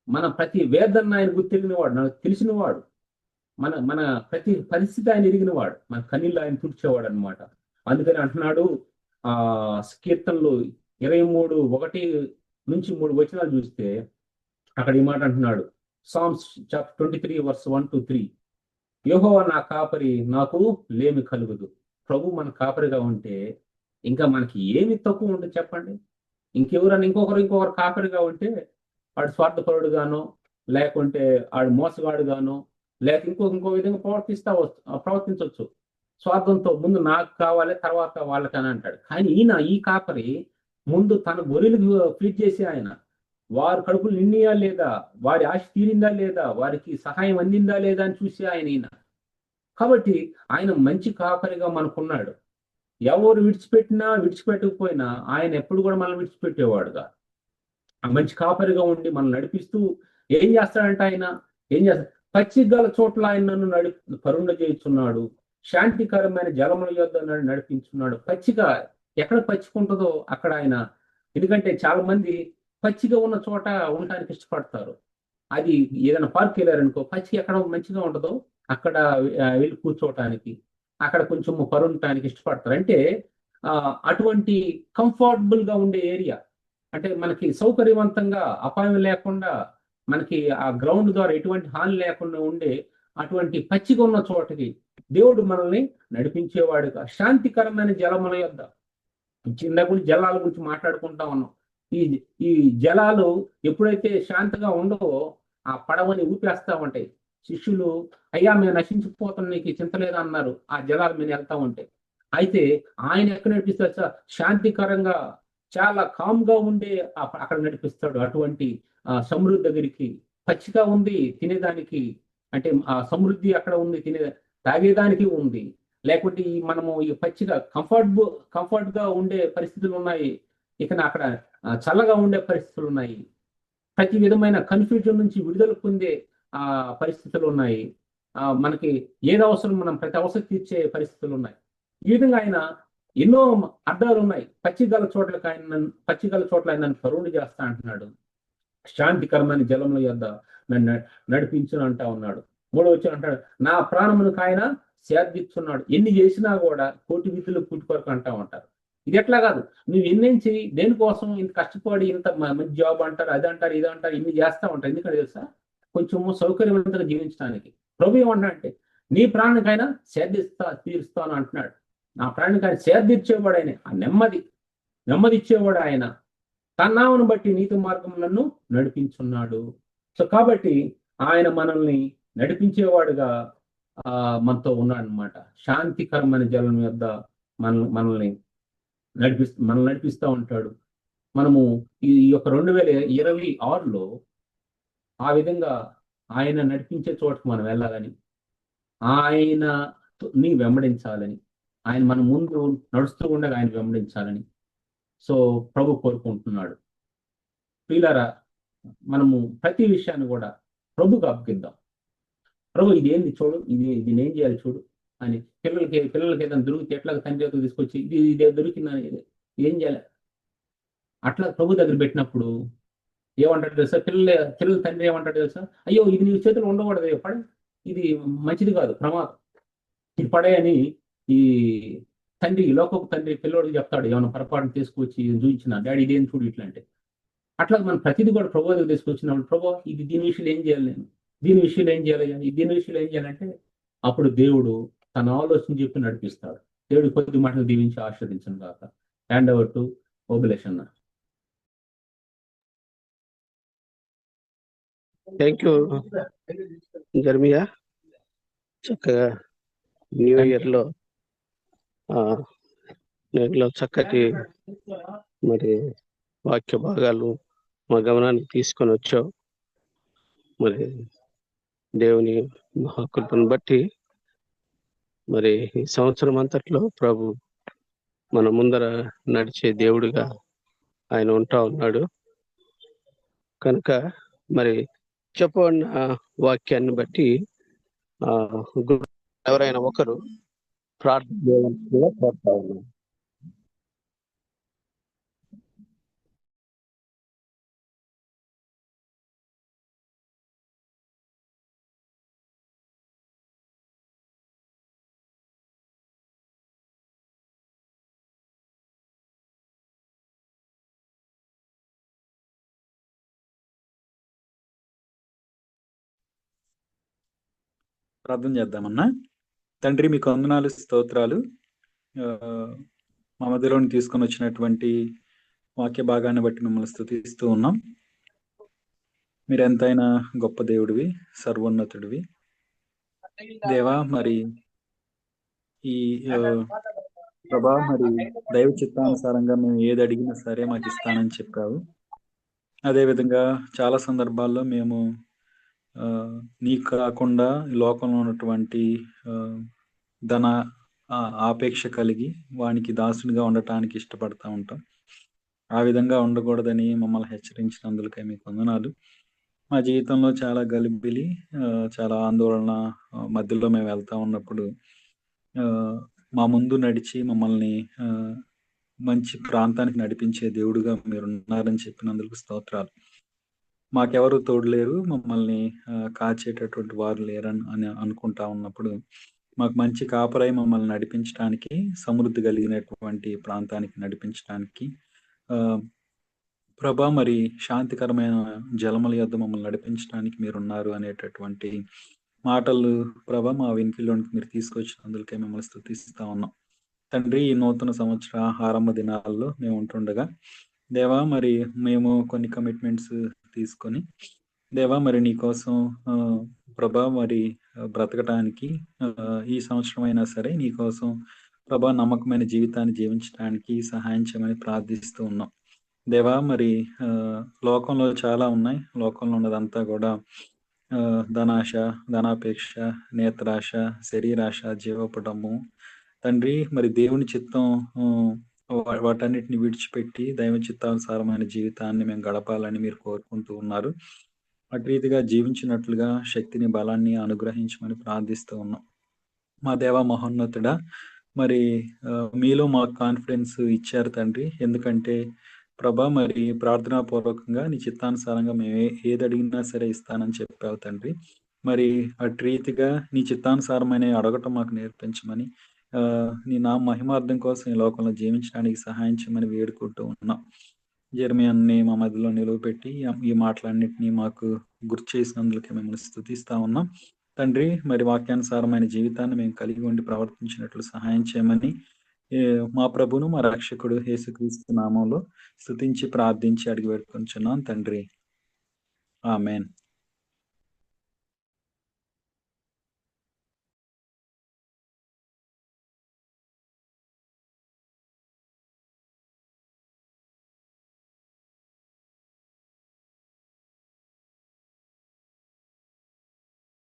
Speaker 1: మన ప్రతి వేదన ఆయన గుర్తెరిగినవాడు, మనకు తెలిసినవాడు. మన మన ప్రతి పరిస్థితి ఆయన ఎరిగినవాడు. మన కన్నీళ్ళు ఆయన తుడిచేవాడు అనమాట. అందుకని అంటున్నాడు కీర్తనలు 23:1-3 చూస్తే అక్కడ ఈ మాట అంటున్నాడు. Psalms chapter 23 verse 1-3. యెహోవా నా కాపరి, నాకు లేమి కలుగదు. ప్రభు మన కాపరిగా ఉంటే ఇంకా మనకి ఏమి తక్కువ ఉంటుంది చెప్పండి. ఇంకొకరు కాపరిగా ఉంటే వాడు స్వార్థపరుడుగానో, లేకుంటే వాడు మోసగాడుగానో, లేక ఇంకో విధంగా ప్రవర్తించవచ్చు. స్వార్థంతో ముందు నాకు కావాలి, తర్వాత వాళ్ళకని అంటాడు. కానీ ఈ కాపరి ముందు తన గొర్రెలకు ఫీడ్ చేసి ఆయన వారి కడుపులు నిండియా లేదా, వారి ఆశ తీరిందా లేదా, వారికి సహాయం అందిందా లేదా అని చూసి ఈయన. కాబట్టి ఆయన మంచి కాపరిగా మనకున్నాడు. ఎవరు విడిచిపెట్టకపోయినా ఆయన ఎప్పుడు కూడా మనల్ని విడిచిపెట్టేవాడుగా. ఆ మంచి కాపరిగా ఉండి మనం నడిపిస్తూ ఏం చేస్తాడంటే ఏం చేస్తాడు? పచ్చిగల చోట్ల ఆయన నన్ను పరుండ చేయుచున్నాడు, శాంతికరమైన జలముల యొద్ద నడిపించున్నాడు. పచ్చిగా ఎక్కడ పచ్చికుంటుందో అక్కడ ఆయన. ఎందుకంటే చాలా మంది పచ్చిగా ఉన్న చోట ఉండటానికి ఇష్టపడతారు. అది ఏదైనా పార్క్ వెళ్ళారనుకో, పచ్చి ఎక్కడ మంచిగా ఉంటుందో అక్కడ వెళ్ళి కూర్చోవటానికి, అక్కడ కొంచెం పరుండటానికి ఇష్టపడతారు. అంటే అటువంటి కంఫర్టబుల్ గా ఉండే ఏరియా, అంటే మనకి సౌకర్యవంతంగా అపాయం లేకుండా, మనకి ఆ గ్రౌండ్ ద్వారా ఎటువంటి హాని లేకుండా ఉండే అటువంటి పచ్చిగా ఉన్న చోటకి దేవుడు మనల్ని నడిపించేవాడుగా. శాంతికరమైన జలముల యొద్ద, ఇందాక జలాల గురించి మాట్లాడుకుంటా ఉన్నాం. ఈ జలాలు ఎప్పుడైతే శాంతిగా ఉండవో ఆ పడవని ఊపేస్తా ఉంటాయి. శిష్యులు, అయ్యా మేము నశించిపోతాం, నీకు చింత లేదా అన్నారు. ఆ జలాల మీద వెళ్తా ఉంటాయి. అయితే ఆయన ఎక్కడ నడిపిస్తాడు? శాంతికరంగా, చాలా కామ్ గా ఉండే అక్కడ నడిపిస్తాడు. అటువంటి సమృద్ధి దగ్గరికి. పచ్చిగా ఉంది తినేదానికి, అంటే ఆ సమృద్ధి అక్కడ ఉంది, తాగేదానికి ఉంది. లేకుంటే మనము ఈ పచ్చిగా కంఫర్ట్ గా ఉండే పరిస్థితులు ఉన్నాయి. ఇక అక్కడ చల్లగా ఉండే పరిస్థితులు ఉన్నాయి. ప్రతి విధమైన కన్ఫ్యూజన్ నుంచి విడుదల పొందే పరిస్థితులు ఉన్నాయి. మనకి ఏది అవసరం మనం ప్రతి అవసరం తీర్చే పరిస్థితులు ఉన్నాయి. ఈ విధంగా ఆయన ఎన్నో అర్థాలు ఉన్నాయి. పచ్చిగల చోట్ల ఆయన నన్ను పరుండి చేస్తా అంటున్నాడు. శాంతికరమైన జలముల యొద్ద నన్ను నడిపించును అంటా ఉన్నాడు. 3వ వచనం అంటాడు, నా ప్రాణమునకు ఆయన సేద్దిస్తున్నాడు. ఎన్ని చేసినా కూడా కోటి విధులు పుట్టుకొరకు అంటా ఉంటారు. ఇది ఎట్లా కాదు, నువ్వు ఎన్నేం చెయ్యి, దేనికోసం ఇంత కష్టపడి, ఇంత మంచి జాబ్ అంటారు, అది అంటారు, ఇది అంటారు, ఇన్ని చేస్తా ఉంటారు. ఎందుకంటే తెలుసా, కొంచెము సౌకర్యవంతంగా జీవించడానికి. ప్రభు ఏమంటాడంటే నీ ప్రాణానికైనా తీరుస్తాను అంటున్నాడు. నా ప్రాణానికైనా సేద్దిచ్చేవాడు ఆయన, ఆ నెమ్మది ఇచ్చేవాడు ఆయన. తన నామను బట్టి నీతి మార్గములను నడిపించున్నాడు. సో కాబట్టి ఆయన మనల్ని నడిపించేవాడుగా మనతో ఉన్నాడు అనమాట. శాంతికరమైన జలం యొద్ద మనల్ని నడిపిస్తూ ఉంటాడు. మనము ఈ యొక్క 2026లో ఆ విధంగా ఆయన నడిపించే చోటుకు మనం వెళ్ళాలని, ఆయనని వెంబడించాలని, ఆయన మన ముందు నడుస్తూ ఉండగా ఆయన వెంబడించాలని సో ప్రభు కోరుకుంటున్నాడు. ప్రియులారా, మనము ప్రతి విషయాన్ని కూడా ప్రభుకు అప్పగిద్దాం. ప్రభు ఇదేంది చూడు, ఇది ఏం చేయాలి చూడు అని. పిల్లలకి ఏదైనా దొరికితే ఎట్లా తండ్రి దగ్గర తీసుకొచ్చి ఇదే దొరికిందని ఏం చేయాలి అట్లా ప్రభు దగ్గర పెట్టినప్పుడు ఏమంటాడు తెలుసా? పిల్లల తండ్రి ఏమంటాడు తెలుసా? అయ్యో ఇది నీ చేతులు ఉండకూడదు, పడే, ఇది మంచిది కాదు, ప్రమాదం, ఇది పడే అని ఈ లోకపు తండ్రి పిల్లోడికి చెప్తాడు. ఏమైనా పొరపాటును తీసుకొచ్చి చూపించిన, డాడీ ఇదేం చూడు ఇట్లా అంటే. అట్లా మనం ప్రతిదీ కూడా ప్రభు దగ్గర తీసుకొచ్చినప్పుడు, ప్రభు ఇది దీని విషయంలో ఏం చేయాలి, దీని విషయంలో ఏం చేయాలి, దీని విషయంలో ఏం చేయాలంటే అప్పుడు దేవుడు తన ఆలోచన చెప్పి నడిపిస్తాడు. దేవుడు కొద్ది మాటలు దీవించి ఆశీర్వదించను కాక. హ్యాండ్ ఓవర్ టు ఓబులేష్ అన్న.
Speaker 3: Thank you Jeremiah. చక్కగా న్యూ ఇయర్ లో చక్కటి మరి వాక్య భాగాలు మా గమనానికి తీసుకొని వచ్చావు. మరి దేవుని మహాకృపను బట్టి మరి ఈ సంవత్సరం అంతట్లో ప్రభు మన ముందర నడిచే దేవుడిగా ఆయన ఉంటా ఉన్నాడు. కనుక మరి చెప్పబడిన వాక్యాన్ని బట్టి ఎవరైనా ఒకరు ప్రార్థన చేయవలసిందిగా కోరుతా ఉన్నాను.
Speaker 4: ప్రార్థన చేద్దామన్నా. తండ్రి, మీకు వందనాలు, స్తోత్రాలు. మా మధ్యలోని తీసుకొని వచ్చినటువంటి వాక్య భాగాన్ని బట్టి మిమ్మల్ని స్తుతిస్తూ ఉన్నాం. మీరు ఎంతైనా గొప్ప దేవుడివి, సర్వోన్నతుడివి దేవా. మరి ఈ ప్రభా, మరి దైవ చిత్తానుసారంగా మేము ఏది అడిగినా సరే మాకు ఇస్తానని చెప్పావు. అదేవిధంగా చాలా సందర్భాల్లో మేము నీకు కాకుండా లోకంలో ఉన్నటువంటి ధన ఆపేక్ష కలిగి వానికి దాసునిగా ఉండటానికి ఇష్టపడతా ఉంటాం. ఆ విధంగా ఉండకూడదని మమ్మల్ని హెచ్చరించినందుకే మీకు వందనాలు. మా జీవితంలో చాలా గలిబిలి, చాలా ఆందోళన మధ్యలో మేము వెళ్తా ఉన్నప్పుడు మా ముందు నడిచి మమ్మల్ని మంచి ప్రాంతానికి నడిపించే దేవుడుగా మీరు ఉన్నారని చెప్పినందుకు స్తోత్రాలు. మాకెవరు తోడులేరు, మమ్మల్ని కాచేటటువంటి వారు లేరని అనుకుంటా ఉన్నప్పుడు మాకు మంచి కాపరై మమ్మల్ని నడిపించడానికి, సమృద్ధి కలిగినటువంటి ప్రాంతానికి నడిపించడానికి ప్రభా, మరి శాంతికరమైన జలముల యొద్ద మమ్మల్ని నడిపించడానికి మీరున్నారు అనేటటువంటి మాటలు ప్రభా మా వెనుకలోనికి మీరు తీసుకొచ్చినందుకే మిమ్మల్ని స్తుతిస్తా ఉన్నాం. తండ్రి, ఈ నూతన సంవత్సర ఆరంభ దినాల్లో మేము ఉంటుండగా దేవా, మరి మేము కొన్ని కమిట్మెంట్స్ తీసుకొని దేవా, మరి నీకోసం ప్రభా మరి బ్రతకటానికి ఈ సంవత్సరం అయినా సరే నీకోసం ప్రభా నమ్మకమైన జీవితాన్ని జీవించడానికి సహాయం చేయమని ప్రార్థిస్తూ ఉన్నాం. దేవా, మరి లోకంలో చాలా ఉన్నాయి. లోకంలో ఉన్నదంతా కూడా ధనాశ, ధనాపేక్ష, నేత్రాశ, శరీరాశ, జీవపటము తండ్రి. మరి దేవుని చిత్తం వాటన్నిటిని విడిచిపెట్టి దైవ చిత్తానుసారమైన జీవితాన్ని మేము గడపాలని మీరు కోరుకుంటూ ఉన్నారు. అటు రీతిగా జీవించినట్లుగా శక్తిని, బలాన్ని అనుగ్రహించమని ప్రార్థిస్తూ ఉన్నాం. మా దేవ మహోన్నతుడా, మరి మీలో మాకు కాన్ఫిడెన్స్ ఇచ్చారు తండ్రి. ఎందుకంటే ప్రభా, మరి ప్రార్థనా పూర్వకంగా నీ చిత్తానుసారంగా మేము ఏది అడిగినా సరే ఇస్తానని చెప్పావు తండ్రి. మరి అటు రీతిగా నీ చిత్తానుసారమైన అడగటం మాకు నేర్పించమని, నీ నా మహిమార్థం కోసం ఈ లోకంలో జీవించడానికి సహాయం చేయమని వేడుకుంటూ ఉన్నాం. జెర్మియాని మా మధ్యలో నిలువపెట్టి ఈ మాటలన్నింటినీ మాకు గుర్తు చేసినందుకే మిమ్మల్ని స్తుతిస్తా ఉన్నాం తండ్రి. మరి వాక్యానుసారమైన జీవితాన్ని మేము కలిగి ఉండి ప్రవర్తించినట్లు సహాయం చేయమని మా ప్రభును, మా రక్షకుడు యేసుక్రీస్తు నామంలో స్తుతించి ప్రార్థించి అడిగి పెట్టుకుంటున్నాం తండ్రి. ఆమేన్.